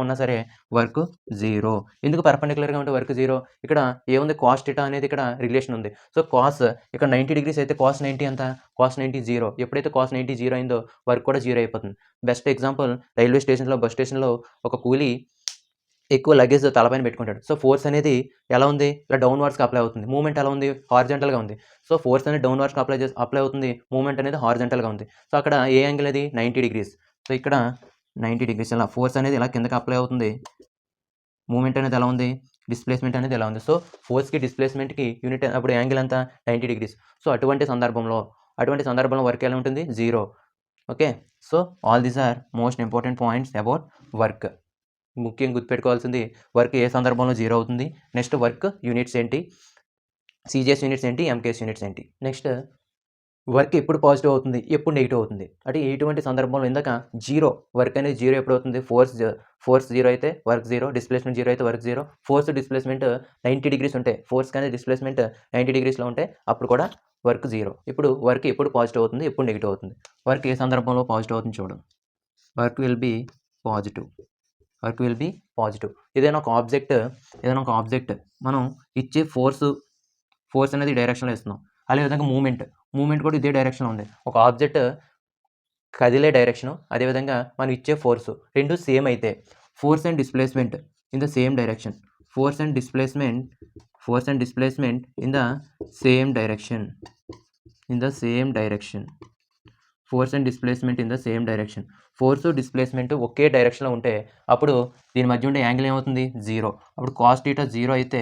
ఉన్నా సరే వర్క్ 0. ఎందుకు పర్పెండిక్యులర్గా ఉంటే వర్క్ 0? ఇక్కడ ఏముంది, కాస్ టీటా అనేది ఇక్కడ రిలేషన్ ఉంది. సో కాస్ ఇక్కడ 90 డిగ్రీస్ అయితే కాస్ 90 ఎంత, కాస్ 90 0. ఎప్పుడైతే కాస్ 90 0 అయిందో వర్క్ కూడా 0 అయిపోతుంది. బెస్ట్ ఎగ్జాంపుల్ రైల్వే స్టేషన్లో, బస్ స్టేషన్లో ఒక కూలీ ఎక్కువ లగేజ్ తలపైన పెట్టుకుంటాడు. సో ఫోర్స్ అనేది ఎలా ఉంది, ఇలా డౌన్వర్డ్స్కి అప్లై అవుతుంది. మూమెంట్ ఎలా ఉంది, హారిజంటల్గా ఉంది. సో ఫోర్స్ అనేది డౌన్వర్డ్స్కి అప్లై అవుతుంది, మూమెంట్ అనేది హారిజంటల్గా ఉంది. సో అక్కడ ఏ యాంగిల్ అది 90 డిగ్రీస్. సో ఇక్కడ 90 డిగ్రీస్ ఇలా ఫోర్స్ అనేది ఇలా కిందకి అప్లై అవుతుంది. మూమెంట్ అనేది ఎలా ఉంది, డిస్ప్లేస్మెంట్ అనేది ఎలా ఉంది. సో ఫోర్స్కి డిస్ప్లేస్మెంట్కి యూనిట్ అప్పుడు యాంగిల్ అంతా 90 డిగ్రీస్. సో అటువంటి సందర్భంలో వర్క్ ఎలా ఉంటుంది, 0. Okay. So all these are most important points about work. ముఖ్యంగా గుర్తుపెట్టుకోవాల్సింది వర్క్ ఏ సందర్భంలో 0 అవుతుంది, నెక్స్ట్ వర్క్ యూనిట్స్ ఏంటి, సిజిఎస్ యూనిట్స్ ఏంటి, ఎంకేఎస్ యూనిట్స్ ఏంటి, నెక్స్ట్ వర్క్ ఎప్పుడు పాజిటివ్ అవుతుంది, ఎప్పుడు నెగిటివ్ అవుతుంది, అంటే ఎటువంటి సందర్భంలో. ఇందాక 0 వర్క్ అనేది 0 ఎప్పుడు అవుతుంది, ఫోర్స్ 0 అయితే వర్క్ 0, డిస్ప్లేస్మెంట్ 0 అయితే వర్క్ 0. ఫోర్స్ డిస్ప్లేస్మెంట్ 90 డిగ్రీస్ ఉంటే, ఫోర్స్ కానీ డిస్ప్లేస్మెంట్ 90 డిగ్రీస్లో ఉంటే అప్పుడు కూడా వర్క్ 0. ఇప్పుడు వర్క్ ఎప్పుడు పాజిటివ్ అవుతుంది, ఎప్పుడు నెగిటివ్ అవుతుంది, వర్క్ ఏ సందర్భంలో పాజిటివ్ అవుతుంది చూడండి. Work will be positive. ఏదైనా ఒక ఆబ్జెక్ట్ మనం ఇచ్చే ఫోర్స్ అనేది డైరెక్షన్లో ఇస్తున్నాం. అదేవిధంగా మూమెంట్ కూడా ఇదే డైరెక్షన్లో ఉంది. ఒక ఆబ్జెక్ట్ కదిలే డైరెక్షను, అదేవిధంగా మనం ఇచ్చే ఫోర్స్ రెండు సేమ్ అయితే, force and displacement in the same direction. Force and displacement in the same direction. Force displacement ఒకే డైరెక్షన్లో ఉంటే అప్పుడు దీని మధ్య ఉండే యాంగిల్ ఏమవుతుంది, 0. అప్పుడు కాస్ టీటా 0 అయితే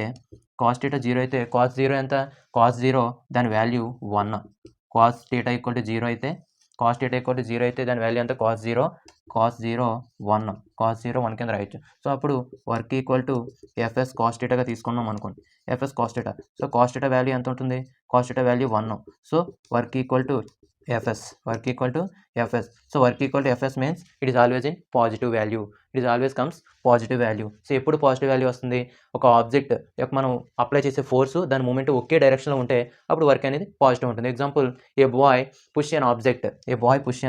కాస్ థీటా 0 అయితే కాస్ 0 ఎంత? కాస్ 0 దాని value 1. Cos theta equal to 0 అయితే దాని వాల్యూ ఎంత? కాస్ 0 1. కాస్ 0 1 కింద రాయొచ్చు. సో అప్పుడు work equal to FS cos థీటాగా తీసుకున్నాం అనుకోండి. FS cos theta. So cos theta value ఎంత ఉంటుంది? Cos theta value 1. So work equal to FS. So work equal to FS means it is always in positive value. It is always comes positive value. So ఎప్పుడు positive value వస్తుంది? ఒక object యొక్క మనం apply చేసే force దాని moment ఒకే డైరెక్షన్లో ఉంటే అప్పుడు వర్క్ అనేది పాజిటివ్ ఉంటుంది. Example, a boy push an object. A boy push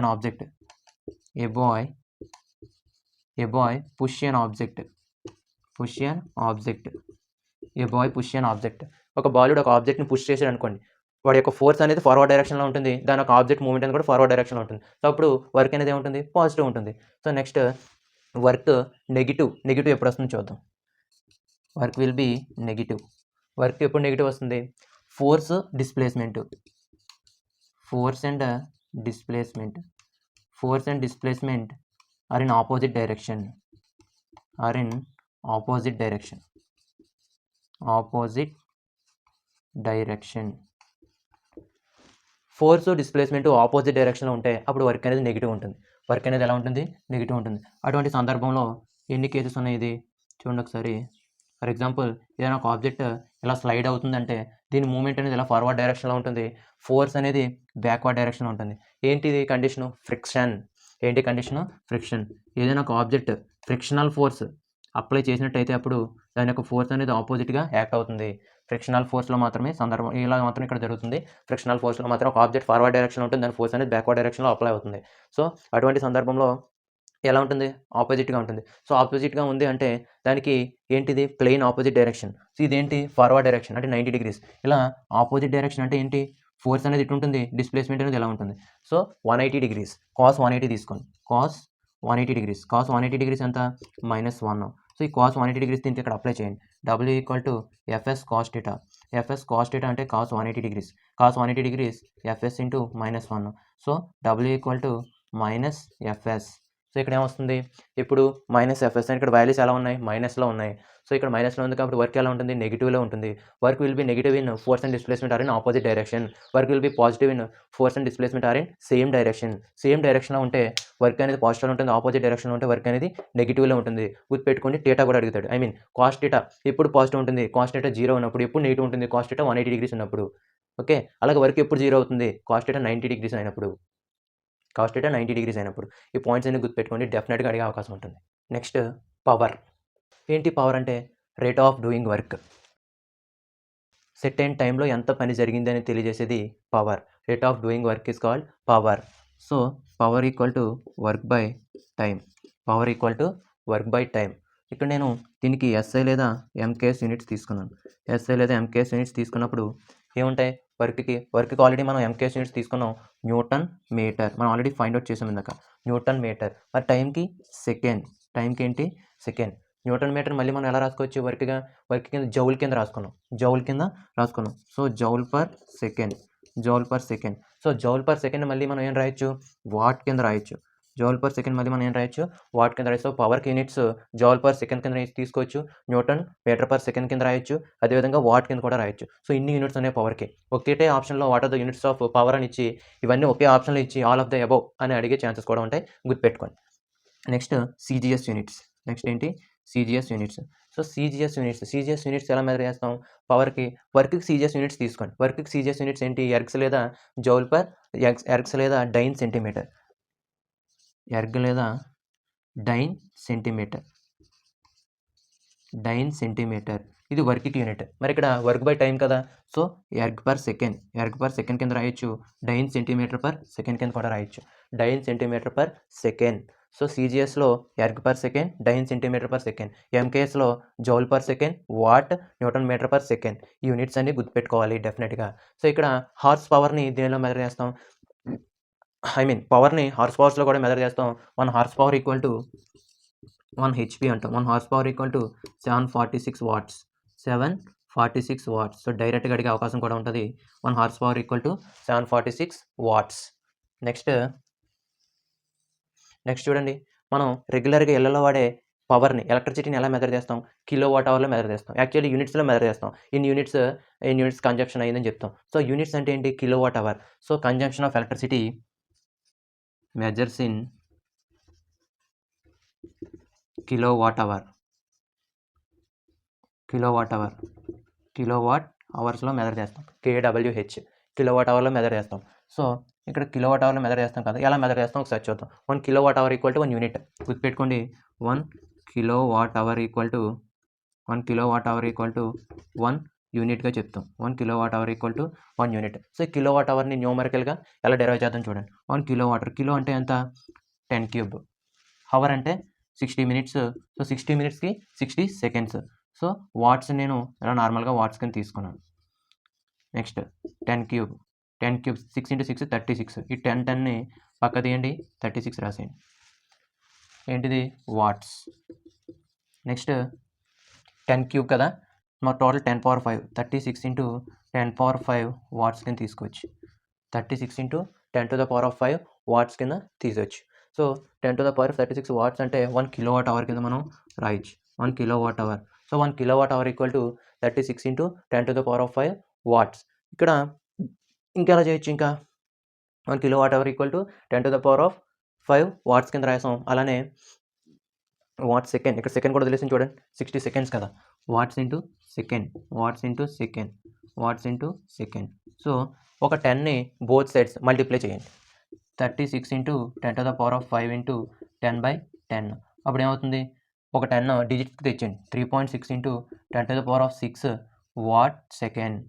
an object. ఒక బాలుడు ఒక ఆబ్జెక్ట్ని పుష్ చేసాడు అనుకోండి, వాడి యొక్క ఫోర్స్ అనేది ఫార్వర్డ్ డైరెక్షన్లో ఉంటుంది. దాని యొక్క ఆబ్జెక్ట్ మూమెంట్ అనేది కూడా ఫార్వర్డ్ డైరెక్షన్లో ఉంటుంది. సో అప్పుడు వర్క్ అనేది ఏముంటుంది? పాజిటివ్ ఉంటుంది. సో నెక్స్ట్ వర్క్ నెగిటివ్ ఎప్పుడు వస్తుంది చూద్దాం. Work will be negative. Work ఎప్పుడు నెగిటివ్ వస్తుంది? Force and displacement are in opposite direction. Force displacement opposite డైరెక్షన్లో ఉంటే అప్పుడు వర్క్ అనేది నెగిటివ్ ఉంటుంది. వర్క్ అనేది ఎలా ఉంటుంది? నెగిటివ్ ఉంటుంది. అటువంటి సందర్భంలో ఎన్ని కేసెస్ ఉన్నాయి? ఇది చూడండి ఒకసారి. ఫర్ ఎగ్జాంపుల్, ఏదైనా ఒక ఆబ్జెక్ట్ ఇలా స్లైడ్ అవుతుందంటే దీని మూమెంట్ అనేది ఇలా ఫార్వర్డ్ డైరెక్షన్లో ఉంటుంది. ఫోర్స్ అనేది బ్యాక్వర్డ్ డైరెక్షన్లో ఉంటుంది. ఏంటిది కండిషను? ఫ్రిక్షన్. ఫ్రిక్షన్. ఏదైనా ఒక ఆబ్జెక్ట్ ఫ్రిక్షనల్ ఫోర్స్ అప్లై చేసినట్టయితే అప్పుడు దాని యొక్క ఫోర్స్ అనేది ఆపోజిట్గా యాక్ట్ అవుతుంది. ఫ్రిక్షనల్ ఫోర్స్లో మాత్రమే ఇలా మాత్రం ఇక్కడ జరుగుతుంది. ఫ్రిక్షనల్ ఫోర్స్లో మాత్రం ఒక ఆబ్జెక్ట్ ఫార్వర్డ్ డైరెక్షన్లో ఉంటుంది, దాని ఫోర్స్ అనేది బ్యాక్వర్డ్ డైరెక్షన్లో అప్లై అవుతుంది. సో అటువంటి సందర్భంలో ఎలా ఉంటుంది? ఆపోజిట్గా ఉంటుంది. సో ఆపోజిట్గా ఉంది అంటే దానికి ఏంటిది? Plain opposite direction. సో ఇదేంటి? ఫార్వర్డ్ డైరెక్షన్ అంటే 90 degrees. ఇలా ఆపోజిట్ డైరెక్షన్ అంటే ఏంటి? ఫోర్స్ అనేది ఇటు ఉంటుంది, డిస్ప్లేస్మెంట్ అనేది ఎలా ఉంటుంది? So 180 degrees. కాస్ 180 తీసుకోండి. కాస్ 180 degrees ఎంత? -1. సో ఈ కాస్ 180 degrees దీనికి ఇక్కడ అప్లై చేయండి. W equal to FS cos theta. అంటే cos 180 degrees. Cos 180 degrees FS into -1. So W equal to -FS. So ఇక్కడ ఏమొస్తుంది? ఇప్పుడు -FS అని ఇక్కడ వాల్యూస్ ఎలా ఉన్నాయి? మైనస్లో ఉన్నాయి. సో ఇక్కడ మైనస్లో ఉంది కాబట్టి వర్క్ ఎలా ఉంటుంది? నెగిటివ్లో ఉంటుంది. Work will be negative in force and displacement are in opposite direction. Work will be positive in force and displacement are in same డైరెక్షన్లో ఉంటే వర్క్ అనేది పాజిటివ్లో ఉంటుంది. ఆపోజిట్ డైరెక్షన్లో ఉంటే వర్క్ అనేది నెగిటివ్లో ఉంటుంది. గుర్తుపెట్టుకోండి, థీటా కూడా అడుగుతాడు. ఐ మీన్ కాస్ థీటా ఎప్పుడు పాజిటివ్ ఉంటుంది? కాస్ థీటా 0 ఉన్నప్పుడు. ఎప్పుడు నెగిటివ్ ఉంటుంది? కాస్ థీటా 180 degrees ఉన్నప్పుడు. ఓకే, అలాగే వర్క్ ఎప్పుడు 0 అవుతుంది? కాస్ థీటా 90 degrees అయినప్పుడు. ఈ పాయింట్స్ అన్ని గుర్తుపెట్టుకోండి, డెఫినెట్గా అడిగే అవకాశం ఉంటుంది. Next power. ఏంటి పవర్ అంటే? Rate of doing work. Set అయిన టైంలో ఎంత పని జరిగింది అని తెలియజేసేది power. Rate of doing work is called power. So power equal to work by time. ఇక్కడ నేను దీనికి SI లేదా MKS యూనిట్స్ తీసుకున్నాను. తీసుకున్నప్పుడు ఏముంటాయి? వర్క్కి ఆల్రెడీ మనం MKS యూనిట్స్ తీసుకున్నాం. న్యూటన్ మీటర్ మనం ఆల్రెడీ ఫైండ్ అవుట్ చేసాం ఇందాక. Newton metre. మరి టైంకి ఏంటి? సెకండ్. న్యూటన్ మీటర్ మళ్ళీ మనం ఎలా రాసుకోవచ్చు? వర్క్ కింద జౌల్ కింద రాసుకున్నాం. So joule per second. So joule per second మళ్ళీ మనం ఏం రాయొచ్చు? వాట్ కింద రాయొచ్చు. సో పవర్కి యూనిట్స్ జౌల్ పర్ సెకండ్ కింద తీసుకోవచ్చు, న్యూటన్ మీటర్ పర్ సెకండ్ కింద రాయొచ్చు, అదేవిధంగా వాట్ కింద కూడా రాయొచ్చు. సో ఇన్ని యూనిట్స్ ఉన్నాయి పవర్కి. ఒకే ఆప్షన్లో what are the units of power అని ఇచ్చి ఇవన్నీ ఒకే ఆప్షన్లో ఇచ్చి ఆల్ ఆఫ్ ద అబౌవ్ అని అడిగే ఛాన్సెస్ కూడా ఉంటాయి, గుర్తుపెట్టుకోండి. Next CGS units. So CGS units ఎలా మెజర్ చేస్తాం? వర్క్కి CGS యూనిట్స్ తీసుకోండి. వర్క్కి CGS యూనిట్స్ ఏంటి? ఎర్గ్స్ లేదా జౌల్ పర్ ఎర్గ్స్ లేదా డైన్ సెంటీమీటర్. ఇది వర్క్కి యూనిట్. మరి ఇక్కడ వర్క్ బై టైం కదా, సో ఎర్గ్ పర్ సెకండ్ కింద రాయొచ్చు, డైన్ సెంటీమీటర్ పర్ సెకండ్ కింద కూడా రాయొచ్చు. సో CGSలో erg per second, dyne centimetre per second. MKSలో joule per second, watt, newton metre per second. ఈ యూనిట్స్ అన్ని గుర్తుపెట్టుకోవాలి డెఫినెట్గా. సో ఇక్కడ హార్స్ పవర్ని దేనిలో మెజర్ చేస్తాం? పవర్ని హార్స్ పవర్స్లో కూడా మెజర్ చేస్తాం. 1 horse power equal to 1 HP అంటాం. 1 horse power equal to 746 watts. So డైరెక్ట్గా అడిగే అవకాశం కూడా ఉంటుంది. 1 horse power equal to 746 watts. Next చూడండి, మనం రెగ్యులర్గా ఇళ్లలో వాడే పవర్‌ని, ఎలక్ట్రిసిటీని ఎలా మెజర్ చేస్తాం? కిలో వాట్ అవర్‌లో మెజర్ చేస్తాం. యాక్చువల్లీ యూనిట్స్‌లో మెజర్ చేస్తాం. ఇన్ యూనిట్స్ కన్జంప్షన్ అయిందని చెప్తాం. సో, యూనిట్స్ అంటే ఏంటి? Kilo watt hour. So, consumption of electricity measures in kilo watt hour. Kilowatt అవర్స్‌లో మెజర్ చేస్తాం. KWH కిలోవాట్ అవర్‌లో మెజర్ చేస్తాం. సో, ఇక్కడ కిలోవాట్ అవర్‌లో మెజర్ చేస్తాం కదా! ఎలా మెజర్ చేస్తాం ఒకసారి చూద్దాం. 1 kilowatt hour equal to 1 unit. గుర్తుపెట్టుకోండి. 1 కిలోవాట్ అవర్ ఈక్వల్ టు 1 యూనిట్‌గా చెప్తాం. 1 kilowatt hour equal to 1 unit. So, ఈ కిలోవాట్ అవర్‌ని న్యూమరికల్‌గా ఎలా డెరైవ్ చేద్దాం చూడండి. 1 కిలో అంటే ఎంత? 10 క్యూబ్. హవర్ అంటే 60 మినిట్స్. సో, 60 మినిట్స్‌కి 60 సెకండ్స్. సో, వాట్స్ నేను ఇలా నార్మల్‌గా వాట్స్ కింద తీసుకున్నాను. Next 10 cube. 6 ఇంటూ 6 36. ఈ 10ని పక్క తీయండి. 36 రాసేయండి. ఏంటిది? వాట్స్. నెక్స్ట్ 10 క్యూబ్ కదా! మా total 10 power 5. 36 into 10 power 5 watts కింద తీసుకోవచ్చు. 36 into 10 to the power of 5 watts కింద తీసేయచ్చు. So, 10 to the power 36 watts అంటే 1 కిలోవాట్ అవర్ కింద మనం రాయొచ్చు. 1 kilowatt hour. So, 1 kilowatt hour equal to 36 into 10 to the power of 5 watts. ఇక్కడ ఇంకెలా చేయొచ్చు ఇంకా? 1 kilowatt hour equal to 10 to the power of 5 watts కింద రాసాం. అలానే వాట్ సెకండ్. ఇక్కడ సెకండ్ కూడా తెలిసింది చూడండి. 60 సెకండ్స్ కదా! Watts into second. సో, ఒక 10ని బోత్ సైడ్స్ మల్టిప్లై చేయండి. 36 into 10 to the power of 5 into 10/10. అప్పుడు ఏమవుతుంది? ఒక 10 డిజిట్స్‌కి తెచ్చేయండి. 3.6 into 10 to the power of 6 watt second.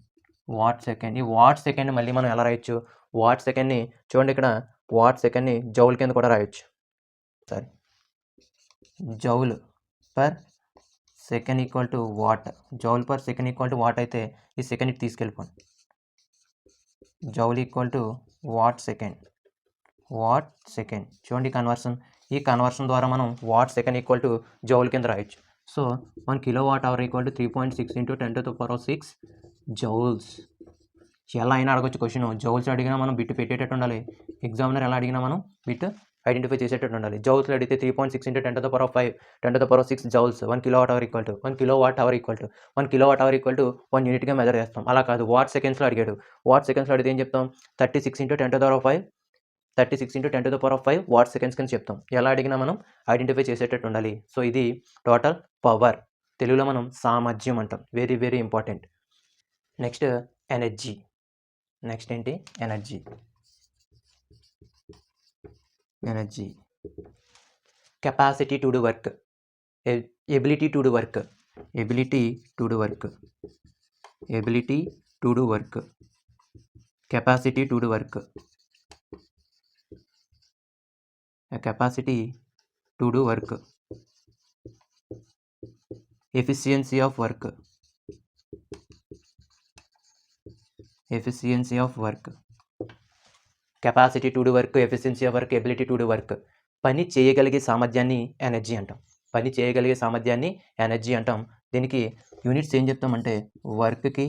ఈ వాట్ సెకండ్‌ని మళ్ళీ మనం ఎలా రాయొచ్చు? వాట్ సెకండ్‌ని చూడండి, ఇక్కడ వాట్ సెకండ్‌ని జౌల్ కింద కూడా రాయొచ్చు. సరే, joule per second equal to watt. Joule per second equal to watt అయితే ఈ సెకండ్‌కి తీసుకెళ్ళిపోండి. Joule equal to watt second. చూడండి కన్వర్షన్. ఈ కన్వర్షన్ ద్వారా మనం watt second equal to joule కింద రాయొచ్చు. So, 1 kilowatt hour equal to 3.6 into 10 to the power of 6 joules. ఎలా అయినా అడగొచ్చు క్వశ్చన్. జౌల్స్ అడిగినా మనం బిట్ పెట్టేటట్టు ఉండాలి. ఎగ్జామినర్ ఎలా అడిగినా మనం బిట్ ఐడెంటిఫై చేసేటట్టు ఉండాలి. జౌల్స్లో అడిగితే 3.6 into 10 to the power of 5 10 to the power of 6 joules. 1 kilowatt hour equal to 1 యూనిట్గా మెజర్ చేస్తాం. అలా కాదు, వాట్ సెకండ్స్లో అడిగాడు. వాట్ సెకండ్స్లో అడిగితే ఏం చెప్తాం? 36 into 10 to the power of 5 what seconds కింద చెప్తాం. ఎలా అడిగినా మనం ఐడెంటిఫై చేసేటట్టు ఉండాలి. సో, ఇది టోటల్ పవర్. తెలుగులో మనం సామర్థ్యం అంటాం. Very very important. Next energy. Next ఏంటి? Energy. Capacity to do work. Ability to do work. Capacity to do work. Efficiency of work. Capacity to do work, efficiency of work, ability to do work. పని చేయగలిగే సామర్థ్యాన్ని energy అంటాం. దీనికి units ఏం చెప్తామంటే వర్క్కి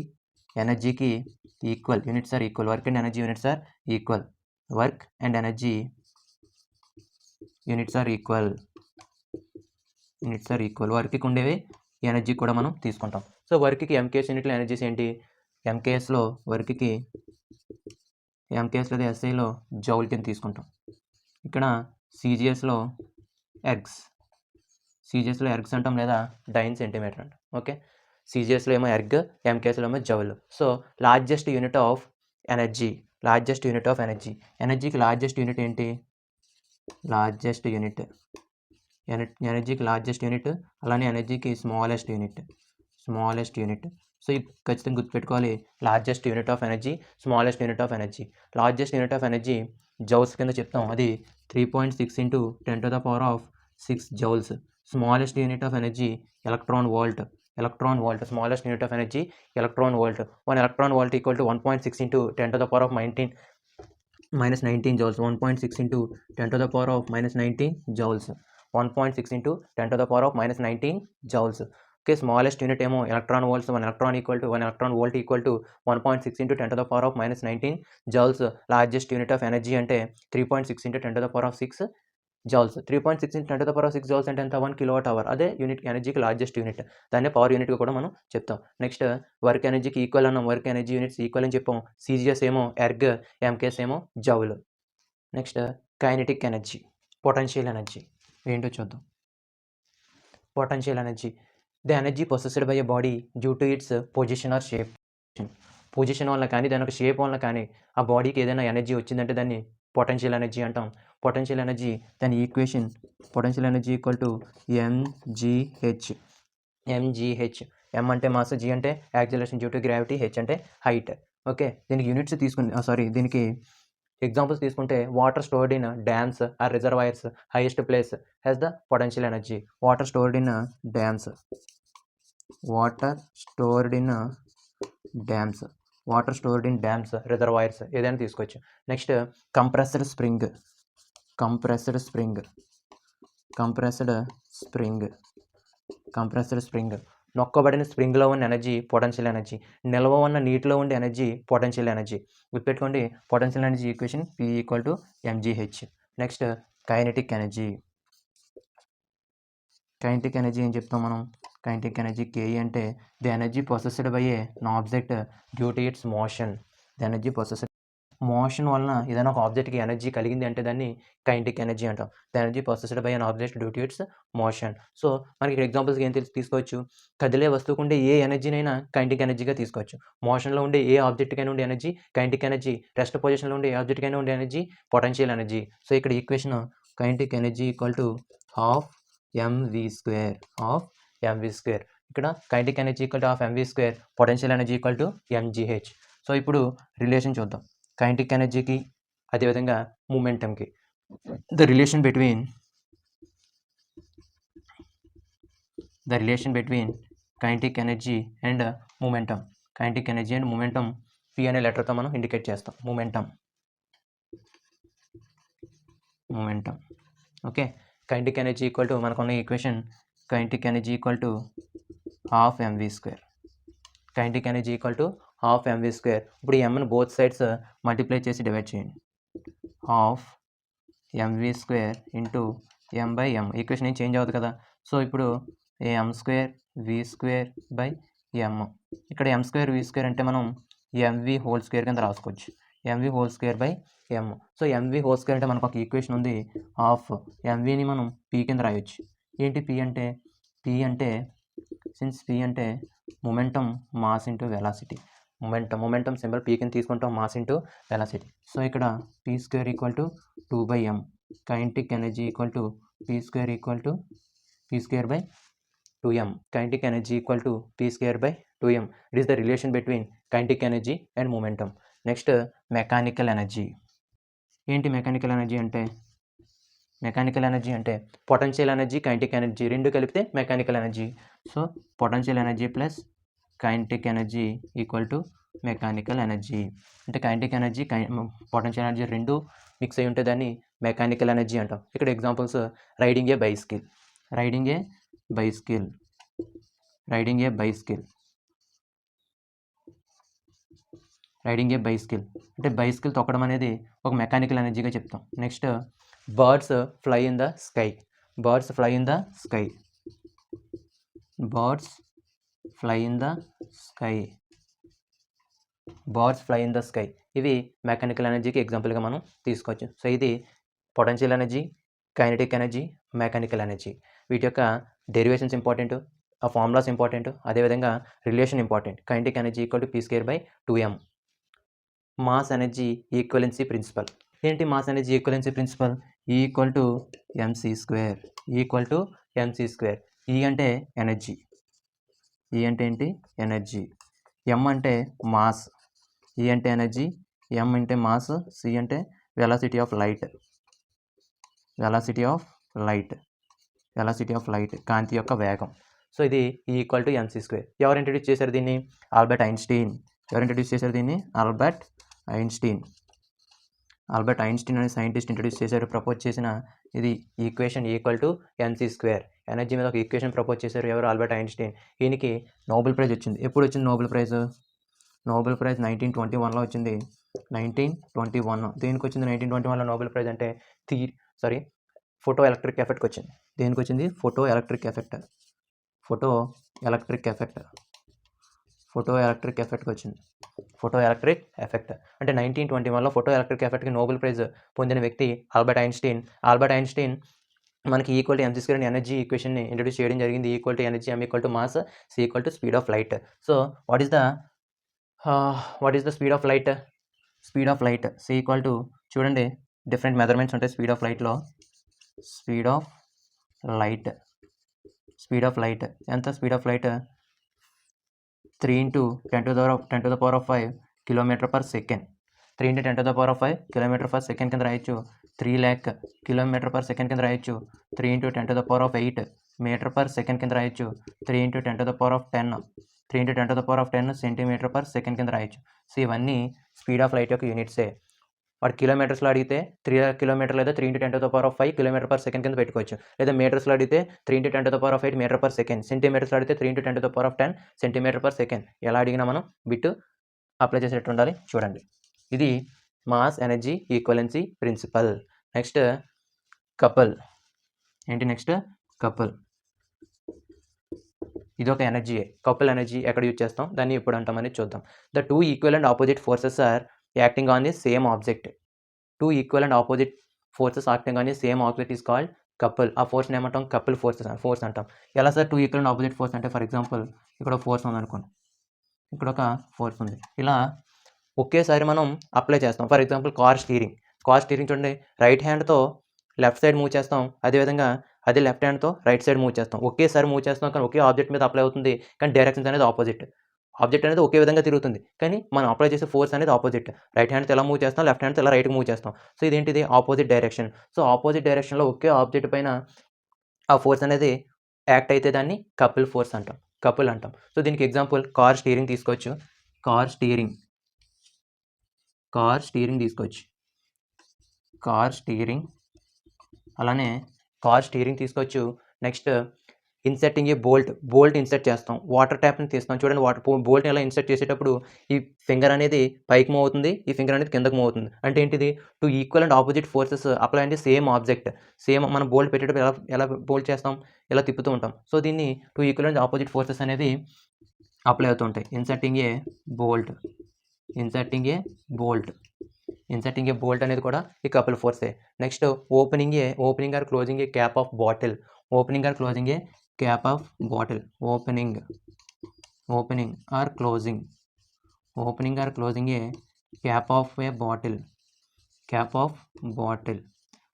ఎనర్జీకి equal. Units are equal. Work and energy units are equal. వర్క్కి ఉండేవి ఎనర్జీ కూడా మనం తీసుకుంటాం. సో, వర్క్కి ఎంకేఎస్ యూనిట్లో ఎనర్జీస్ ఏంటి? ఎంకేఎస్లో ఎస్ఐలో జౌల్ కింద తీసుకుంటాం. ఇక్కడ సీజీఎస్లో ఎర్గ్స్ అంటాం, లేదా డైన్ సెంటీమీటర్ అంటాం. ఓకే, సీజీఎస్లో ఏమో ఎర్గ్, ఎంకేఎస్లో ఏమో joule. So, largest unit of energy. ఎనర్జీకి లార్జెస్ట్ యూనిట్ ఏంటి? ఎనర్జీకి లార్జెస్ట్ యూనిట్. అలానే ఎనర్జీకి స్మాలెస్ట్ యూనిట్. సో, ఇది ఖచ్చితంగా గుర్తుపెట్టుకోవాలి. Largest unit of energy, smallest unit of energy. Largest unit of energy joules కింద చెప్తాం. అది 3.6 into 10 to the power of 6 joules. Smallest unit of energy electron volt. Smallest unit of energy electron volt. 1 electron volt equal to 1.6 into 10 to the power of -19 joules. 1.6 into 10 to the power of -19 joules. 1.6 into 10 to the power of -19 joules. Okay, smallest unit ఏమో electron volts. 1 electron volt equal to 1.6 into 10 to the power of -19 joules. Largest unit of energy అంటే 3.6 into 10 to the power of 6 joules. 3.6 × 10⁶ joules అంటే ఎంత? 1 kilowatt hour. అదే unit ఎనర్జీకి largest unit. దాన్నే power యూనిట్‌గా కూడా మనం చెప్తాం. నెక్స్ట్ వర్క్ ఎనర్జీకి ఈక్వల్ అన్నాం. వర్క్ ఎనర్జీ యూనిట్స్ ఈక్వల్ అని చెప్పాం. సీజీఎస్ ఏమో ఎర్గ్, ఎంకేఎస్ ఏమో joule. Next kinetic energy, potential energy ఏంటో చూద్దాం. Potential energy, the energy possessed by a body due to its position or shape. Position వల్ల కానీ, దాని యొక్క షేప్ వల్ల కానీ ఆ బాడీకి ఏదైనా ఎనర్జీ వచ్చిందంటే దాన్ని పొటెన్షియల్ ఎనర్జీ అంటాం. పొటెన్షియల్ ఎనర్జీ దాని equation potential energy equal to MGH. M అంటే మాస్, జీ అంటే acceleration due to gravity, H అంటే హైట్. ఓకే, దీనికి యూనిట్స్ తీసుకుని దీనికి ఎగ్జాంపుల్స్ తీసుకుంటే water stored in dams or reservoirs highest place has the potential energy. Water stored in dams, water stored in dams, water stored in dams, reservoirs ఏదైనా తీసుకోవచ్చు. Next compressed spring, compressed spring, compressed spring, compressed spring. నొక్కబడిన స్ప్రింగ్లో ఉన్న energy potential energy. నిల్వ ఉన్న నీటిలో ఉండే energy potential energy. గుర్తుపెట్టుకోండి, potential energy equation P = mgh. Next kinetic energy. Kinetic energy ఏం చెప్తాం మనం? కైనెటిక్ ఎనర్జీ Ke అంటే the energy possessed by A object due to it's motion. The energy possessed motion వలన ఏదైనా ఒక ఆబ్జెక్ట్కి ఎనర్జీ కలిగింది అంటే దాన్ని కైనెటిక్ ఎనర్జీ అంటాం. The energy possessed by an object due to it's motion. So మనకి ఇక్కడ ఎగ్జాంపుల్స్కి ఏం తీసుకోవచ్చు? కదిలే వస్తువుకు ఉండే ఏ ఎనర్జీనైనా కైనెటిక్ ఎనర్జీగా తీసుకోవచ్చు. మోషన్లో ఉండే ఏ ఆబ్జెక్ట్కైనా ఉండే ఎనర్జీ కైనెటిక్ ఎనర్జీ. రెస్ట్ పొజిషన్లో ఉండే ఏ ఆబ్జెక్ట్కైనా ఉండే ఎనర్జీ పొటెన్షియల్ ఎనర్జీ. సో ఇక్కడ equation kinetic energy equal to ½ mv², ½ mv². ఇక్కడ kinetic energy equal to ½ mv², potential energy equal to mgh. So ఇప్పుడు రిలేషన్ చూద్దాం కైనెటిక్ ఎనర్జీకి అదేవిధంగా మూమెంటంకి. The relation between kinetic energy and momentum. Kinetic energy and momentum P అనే లెటర్తో మనం indicate చేస్తాం. Momentum. Okay, kinetic energy equal to మనకున్న equation kinetic energy equal to ½ mv². Kinetic energy equal to ½ mv². ఇప్పుడు ఈ mని బోత్ సైడ్స్ మల్టిప్లై చేసి divide చేయండి. ½ mv² into m/m. Equation ఏం చేంజ్ అవ్వదు కదా. సో ఇప్పుడు m² v²/m. ఇక్కడ m² v² అంటే మనం mv² కింద రాసుకోవచ్చు. mv²/m. సో mv² అంటే మనకు ఒక ఈక్వేషన్ ఉంది. ½ mvని మనం p కింద రాయొచ్చు. ఏంటి p అంటే? p అంటే సిన్స్ p అంటే momentum mass into velocity. Momentum symbol p కింద తీసుకుంటాం, మాస్ ఇంటూ వెలాసిటీ. సో ఇక్కడ p² = 2/m. Kinetic energy equal to p²/2m. Kinetic energy equal to p²/2m. It is the relation between kinetic energy and momentum. Next mechanical energy. ఏంటి mechanical energy అంటే? Mechanical energy అంటే potential energy, kinetic energy రెండు కలిపితే mechanical energy. So potential energy plus kinetic energy equal to mechanical energy. అంటే kinetic energy, potential energy రెండు mix అయి ఉంటే దాన్ని మెకానికల్ ఎనర్జీ అంటాం. ఇక్కడ examples riding a bicycle, riding a bicycle, riding a bicycle, riding a bicycle అంటే bicycle తొక్కడం అనేది ఒక మెకానికల్ ఎనర్జీగా చెప్తాం. Next birds fly in the sky, birds fly in the sky, birds fly in the sky, birds fly in the sky. ఇవి mechanical ఎనర్జీకి ఎగ్జాంపుల్గా మనం తీసుకోవచ్చు. సో ఇది potential energy, kinetic energy, mechanical energy. వీటి యొక్క డెరివేషన్స్ ఇంపార్టెంట్, ఆ formulas important, అదేవిధంగా relation important. Kinetic energy equal to p²/2m. Mass energy equivalency principal. ఏంటి mass energy equivalency principle? Equal to mc², equal to mc². ఈ అంటే energy, ఈ అంటే ఏంటి? ఎనర్జీ. m అంటే మాస్, ఈ అంటే ఎనర్జీ, m అంటే మాస్, c అంటే velocity of light, velocity of light, velocity of light, కాంతి యొక్క వేగం. సో ఇది ఈక్వల్ టు mc². ఎవరు ఇంట్రడ్యూస్ చేశారు దీన్ని? Albert Einstein. ఎవరు ఇంట్రడ్యూస్ చేశారు దీన్ని? Albert Einstein. ఆల్బర్ట్ ఐన్స్టీన్ అనే సైంటిస్ట్ ఇంట్రడ్యూస్ చేశారు, ప్రపోజ్ చేసిన ఇది equation equal to mc². Energy మీద ఒక ఈక్వేషన్ ప్రపోజ్ చేశారు ఎవరు? Albert Einstein. ఈయనకి నోబెల్ ప్రైజ్ వచ్చింది. ఎప్పుడు వచ్చింది నోబెల్ ప్రైజ్? నోబెల్ ప్రైజ్ 1921లో వచ్చింది. 1921. దేనికి వచ్చింది 1921లో నోబెల్ ప్రైజ్ అంటే? ఫోటో ఎలక్ట్రిక్ ఎఫెక్ట్కి వచ్చింది. దేనికి వచ్చింది? Photo electric effect. Photo electric effect. Photo electric ఎఫెక్ట్కి వచ్చింది. ఫోటో ఎలక్ట్రిక్ ఎఫెక్ట్ అంటే 1921లో ఫోటో ఎలక్ట్రిక్ ఎఫెక్ట్కి నోబెల్ ప్రైజ్ పొందిన వ్యక్తి ఆల్బర్ట్ ఐన్స్టీన్. ఆల్బర్ట్ ఐన్స్టీన్ మనకి equal to MC square energy ఈక్వేషన్ని ఇంట్రడ్యూస్ చేయడం జరిగింది. Equal to energy M equal to mass C equal to speed of light. So what is the speed of light? Speed of light C equal to, చూడండి different measurements ఉంటాయి speed of లైట్లో. Speed of light ఎంత? Speed of light 3 × 10⁻⁵ kilometre per second. 3 × 10⁻⁵ kilometre per second కింద రాయొచ్చు. 3 lakh kilometre per second కింద రాయొచ్చు. 3 × 10⁸ metre per second కింద రాయొచ్చు. 3 × 10⁻10 సెంటీమీటర్ పర్ సెకండ్ కింద రాయొచ్చు. సో ఇవన్నీ స్పీడ్ ఆఫ్ లైట్ యొక్క యూనిట్సే. వాడు కిలోమీటర్స్లో అడిగితే 3 lakh కిలోమీటర్ లేదా 3 × 10⁵ కిలోమీటర్ పర్ సెకండ్ కింద పెట్టుకోవచ్చు. లేదా మీటర్స్లో అడిగితే 3 × 10⁸ మీటర్ పర్ సెకండ్. సెంటీమీటర్స్లో అడిగితే 3 × 10⁻10 సెంటీమీటర్ పర్ సెకండ్. ఎలా అడిగినా మనం బిట్ అప్లై చేసేటట్టు ఉండాలి. చూడండి, ఇది mass energy equivalency principle. Next couple. ఏంటి నెక్స్ట్? కపుల్. ఇది ఒక ఎనర్జీయే. కపుల్ ఎనర్జీ ఎక్కడ యూజ్ చేస్తాం, దాన్ని ఎప్పుడు అంటామని చూద్దాం. The two equal and opposite forces are acting on the same object. Two equal and opposite forces acting on the same object is called couple. ఆ ఫోర్స్ని ఏమంటాం? కపుల్ ఫోర్స్ అంటాం. ఎలా sir two equal and opposite force అంటే? For example ఇక్కడ force ఉంది అనుకోండి, ఇక్కడ ఒక ఫోర్స్ ఉంది. ఇలా ఒకేసారి మనం అప్లై చేస్తాం. ఫర్ ఎగ్జాంపుల్ కార్ స్టీరింగ్ చూడండి, రైట్ హ్యాండ్తో లెఫ్ట్ సైడ్ మూవ్ చేస్తాం, అదేవిధంగా అదే లెఫ్ట్ హ్యాండ్తో రైట్ సైడ్ మూవ్ చేస్తాం. ఒకేసారి మూవ్ చేస్తాం కానీ ఒకే ఆబ్జెక్ట్ మీద అప్లై అవుతుంది, కానీ డైరెక్షన్స్ అనేది ఆపోజిట్. ఆబ్జెక్ట్ అనేది ఒకే విధంగా తిరుగుతుంది, కానీ మనం అప్లై చేసే ఫోర్స్ అనేది ఆపోజిట్. రైట్ హ్యాండ్తో ఎలా మూవ్ చేస్తాం, లెఫ్ట్ హ్యాండ్తో ఎలా రైట్కి మూవ్ చేస్తాం. సో ఇదేంటిది? Opposite direction. సో ఆపోజిట్ డైరెక్షన్లో ఒకే ఆబ్జెక్ట్ పైన ఆ ఫోర్స్ అనేది యాక్ట్ అయితే దాన్ని కపుల్ ఫోర్స్ అంటాం, కపుల్ అంటాం. సో దీనికి ఎగ్జాంపుల్ కార్ స్టీరింగ్ తీసుకోవచ్చు. కార్ స్టీరింగ్ తీసుకోవచ్చు. అలానే కార్ స్టీరింగ్ తీసుకోవచ్చు. Next inserting a bolt insert చేస్తాం. వాటర్ ట్యాప్ని తీస్తాం. చూడండి, బోల్ట్ని ఎలా ఇన్సర్ట్ చేసేటప్పుడు ఈ ఫింగర్ అనేది పైకి మూవ్ అవుతుంది, ఈ ఫింగర్ అనేది కిందకు మూవ్ అవుతుంది. అంటే ఏంటిది? Two equal and opposite forces apply అంటే సేమ్ ఆబ్జెక్ట్. సేమ్ మనం బోల్ట్ పెట్టేటప్పుడు ఎలా బోల్ట్ చేస్తాం, ఇలా తిప్పుతూ ఉంటాం. సో దీన్ని two equal and opposite forces అనేది అప్లై అవుతూ ఉంటాయి. ఇన్సర్టింగ్ ఏ బోల్ట్ అనేది కూడా ఈ కపుల్ ఫోర్సే. Next opening or closing a cap of bottle. Opening or closing a cap of bottle. Opening or closing a cap of a bottle.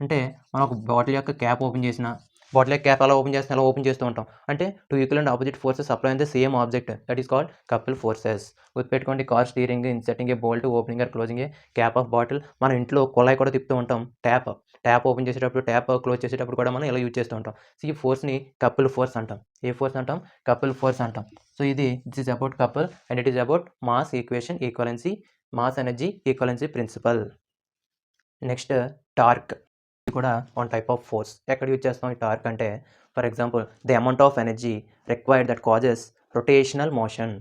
అంటే మనం ఒక బాటిల్ యొక్క క్యాప్ ఓపెన్ చేసిన, బాటిల్ యొక్క క్యాప్ అలా ఓపెన్ చేస్తూ ఉంటాం. అంటే two equal and opposite forces apply on the same object, that is called couple forces. గుర్తుపెట్టుకోండి, car steering, inserting a bolt, opening or closing a cap of bottle. మన ఇంట్లో కుళాయి కూడా తిప్పుతూ ఉంటాం. ట్యాప్ ఓపెన్ చేసేటప్పుడు, ట్యాప్ క్లోజ్ చేసేటప్పుడు కూడా మనం ఇలా యూజ్ చేస్తూ ఉంటాం. సో ఈ ఫోర్స్ని కపుల్ ఫోర్స్ అంటాం. ఏ ఫోర్స్ అంటాం? కపుల్ ఫోర్స్ అంటాం. So this is about couple and it is about mass equivalency, mass energy equivalency principle. Next torque. ఇది కూడా వన్ టైప్ ఆఫ్ ఫోర్స్. ఎక్కడ యూజ్ చేస్తాం ఈ టార్క్ అంటే? For example the amount of energy required that causes rotational motion.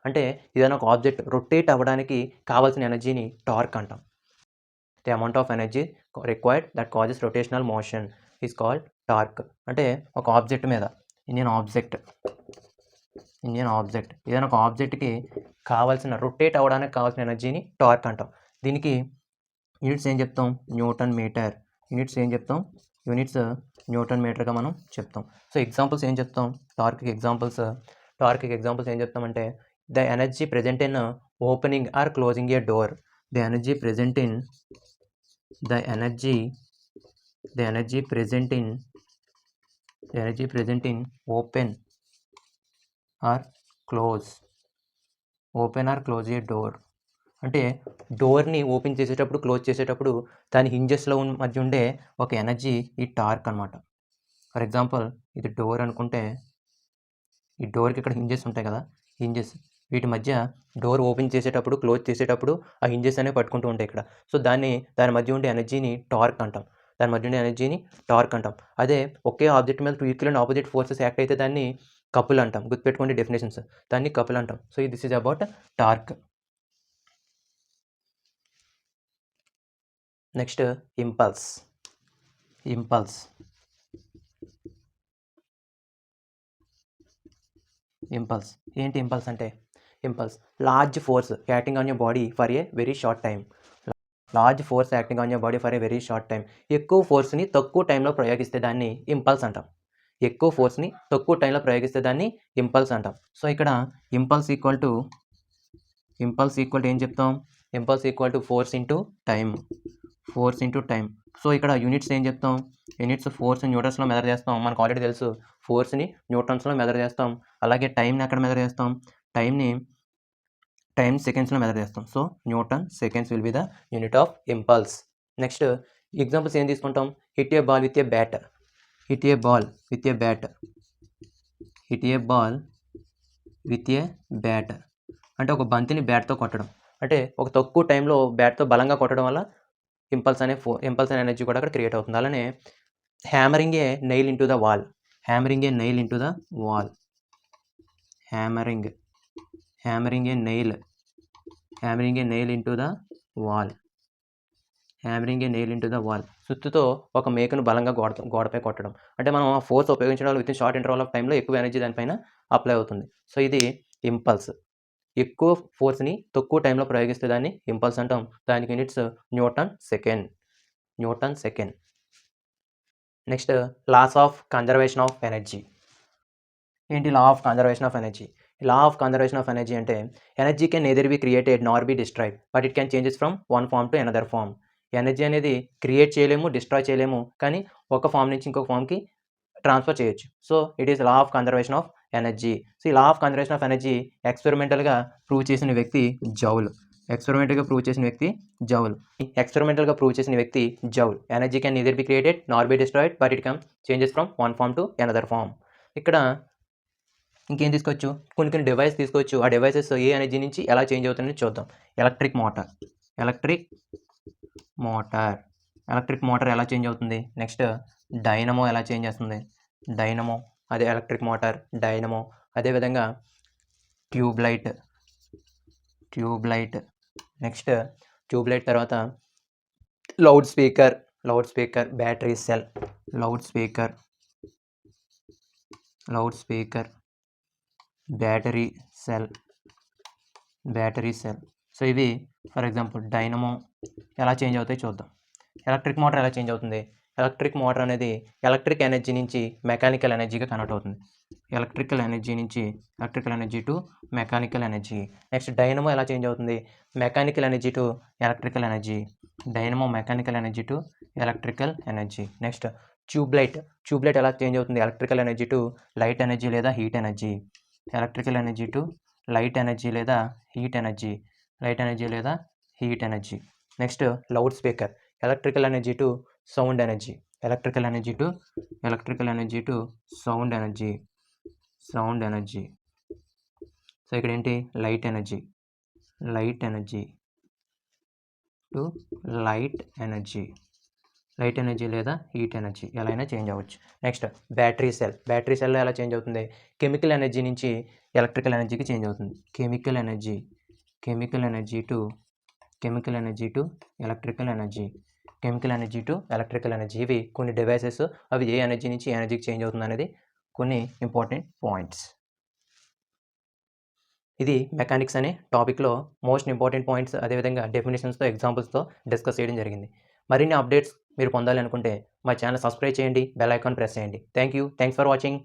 అంటే ఏదైనా ఒక object rotate అవ్వడానికి కావాల్సిన ఎనర్జీని టార్క్ అంటాం. The amount of energy required that causes rotational motion is called torque. అంటే ఒక ఆబ్జెక్ట్ మీద, ఇండియన్ ఆబ్జెక్ట్ ఏదైనా ఒక ఆబ్జెక్ట్కి కావాల్సిన రొటేట్ అవ్వడానికి కావాల్సిన ఎనర్జీని టార్క్ అంటాం. దీనికి యూనిట్స్ ఏం చెప్తాం? Newton metre. యూనిట్స్ న్యూటన్ మీటర్గా మనం చెప్తాం. సో ఎగ్జాంపుల్స్ ఏం చెప్తాం? టార్క్కి ఎగ్జాంపుల్స్ ఏం చెప్తామంటే the energy present in opening or closing a door. The energy present in open or close a door. అంటే డోర్ని ఓపెన్ చేసేటప్పుడు, క్లోజ్ చేసేటప్పుడు దాని హింజెస్లో మధ్య ఉండే ఒక ఎనర్జీ ఈ టార్క్ అనమాట. ఫర్ ఎగ్జాంపుల్ ఇది డోర్ అనుకుంటే, ఈ డోర్కి ఇక్కడ హింజెస్ ఉంటాయి కదా, వీటి మధ్య డోర్ ఓపెన్ చేసేటప్పుడు, క్లోజ్ చేసేటప్పుడు ఆ హింజెస్ అనేవి పట్టుకుంటూ ఉంటాయి ఇక్కడ. సో దాని మధ్య ఉండే ఎనర్జీని టార్క్ అంటాం. అదే ఒకే ఆబ్జెక్ట్ మీద two equal and opposite forces act అయితే దాన్ని కపుల్ అంటాం. గుర్తుపెట్టుకోండి డెఫినేషన్స్, దాన్ని కపుల్ అంటాం. So this is about torque. Next impulse. Impulse ఏంటి ఇంపల్స్ అంటే? Impulse large force acting on your body for a very short time. Large force acting on your body for a very short time. ఎక్కువ ఫోర్స్ని తక్కువ టైంలో ప్రయోగిస్తే దాన్ని impulse అంటాం. ఎక్కువ ఫోర్స్ని తక్కువ టైంలో ప్రయోగిస్తే దాన్ని ఇంపల్స్ అంటాం. సో ఇక్కడ ఇంపల్స్ ఈక్వల్ టు ఏం చెప్తాం? Impulse equal to force into time. So ఇక్కడ యూనిట్స్ ఏం చెప్తాం? యూనిట్స్ ఫోర్స్ న్యూటన్స్లో మెజర్ చేస్తాం. మనకు ఆల్రెడీ తెలుసు ఫోర్స్ని న్యూటన్స్లో మెజర్ చేస్తాం. అలాగే టైంని ఎక్కడ మెజర్ చేస్తాం? టైం సెకండ్స్లో మెజర్ చేస్తాం. So Newton seconds will be the unit of impulse. Next examples ఏం తీసుకుంటాం? Hit A ball with a bat. అంటే ఒక బంతిని బ్యాట్తో కొట్టడం. అంటే ఒక తక్కువ టైంలో బ్యాట్తో బలంగా కొట్టడం వల్ల ఇంపల్స్ అనే ఎనర్జీ కూడా అక్కడ క్రియేట్ అవుతుంది. అలానే hammering a nail into the wall. Hammering a nail into the wall. సుత్తుతో ఒక మేకను బలంగా గోడపై కొట్టడం. అంటే మనం ఆ ఫోర్స్ ఉపయోగించడం వల్ల విత్ షార్ట్ ఇంటర్వల్ ఆఫ్ టైంలో ఎక్కువ ఎనర్జీ దానిపైన అప్లై అవుతుంది. సో ఇది ఇంపల్స్. ఎక్కువ ఫోర్స్ని తక్కువ టైంలో ప్రయోగిస్తే దాన్ని ఇంపల్స్ అంటాం. దానికి units newton second. Next laws of conservation of energy. ఏంటి law of conservation of energy? Law of conservation of energy అంటే energy can neither be created nor be destroyed but it can changes from one form to another form. Energy అనేది create చేయలేము, destroy చేయలేము, కానీ ఒక form నుంచి ఇంకొక ఫామ్కి transfer చేయొచ్చు. So it is law of conservation of energy. So ఈ law of conservation of energy ఎక్స్పెరిమెంటల్గా ప్రూవ్ చేసిన వ్యక్తి జౌల్. ఎక్స్పెరిమెంటల్గా ప్రూవ్ చేసిన వ్యక్తి Joule. Energy can neither be created nor be destroyed but it come changes from one form to another form. ఇక్కడ ఇంకేం తీసుకోవచ్చు? కొన్ని డివైస్ తీసుకోవచ్చు. ఆ డివైసెస్ ఏ ఎనర్జీ నుంచి ఎలా చేంజ్ అవుతుందని చూద్దాం. ఎలక్ట్రిక్ మోటార్ ఎలా చేంజ్ అవుతుంది? నెక్స్ట్ డైనమో ఎలా చేంజ్ చేస్తుంది? అదే ఎలక్ట్రిక్ మోటార్, డైనమో. అదేవిధంగా ట్యూబ్లైట్. నెక్స్ట్ ట్యూబ్లైట్ తర్వాత loud speaker, battery cell. Battery cell. So ఇవి ఫర్ ఎగ్జాంపుల్ డైనమో ఎలా చేంజ్ అవుతాయి చూద్దాం. ఎలక్ట్రిక్ మోటార్ ఎలా చేంజ్ అవుతుంది? ఎలక్ట్రిక్ మోటార్ అనేది ఎలక్ట్రిక్ ఎనర్జీ నుంచి మెకానికల్ ఎనర్జీగా కన్వర్ట్ అవుతుంది. Electrical energy to mechanical energy. Next dynamo ఎలా చేంజ్ అవుతుంది? Mechanical energy to electrical energy. Mechanical energy to electrical energy. Next tube light ఎలా చేంజ్ అవుతుంది? Electrical energy to light energy లేదా heat energy. Electrical energy to light energy లేదా heat energy. Next loudspeaker electrical energy to sound energy. Sound energy. So ఇక్కడ ఏంటి? Light energy to light energy లేదా heat energy ఎలా అయినా change అవ్వచ్చు. Next battery సెల్లో ఎలా చేంజ్ అవుతుంది? కెమికల్ ఎనర్జీ నుంచి ఎలక్ట్రికల్ ఎనర్జీకి చేంజ్ అవుతుంది. Chemical energy to electrical energy. ఇవి కొన్ని డివైసెస్. అవి ఏ ఎనర్జీ నుంచి ఏ ఎనర్జీకి చేంజ్ అవుతుంది అనేది కొన్ని ఇంపార్టెంట్ పాయింట్స్. ఇది మెకానిక్స్ అనే టాపిక్లో మోస్ట్ ఇంపార్టెంట్ పాయింట్స్, అదేవిధంగా డెఫినేషన్స్తో, ఎగ్జాంపుల్స్తో డిస్కస్ చేయడం జరిగింది. మరిన్ని అప్డేట్స్ మీరు పొందాలి అనుకుంటే మా ఛానల్ సబ్స్క్రైబ్ చేయండి, బెల్ ఐకాన్ ప్రెస్ చేయండి. Thanks for watching.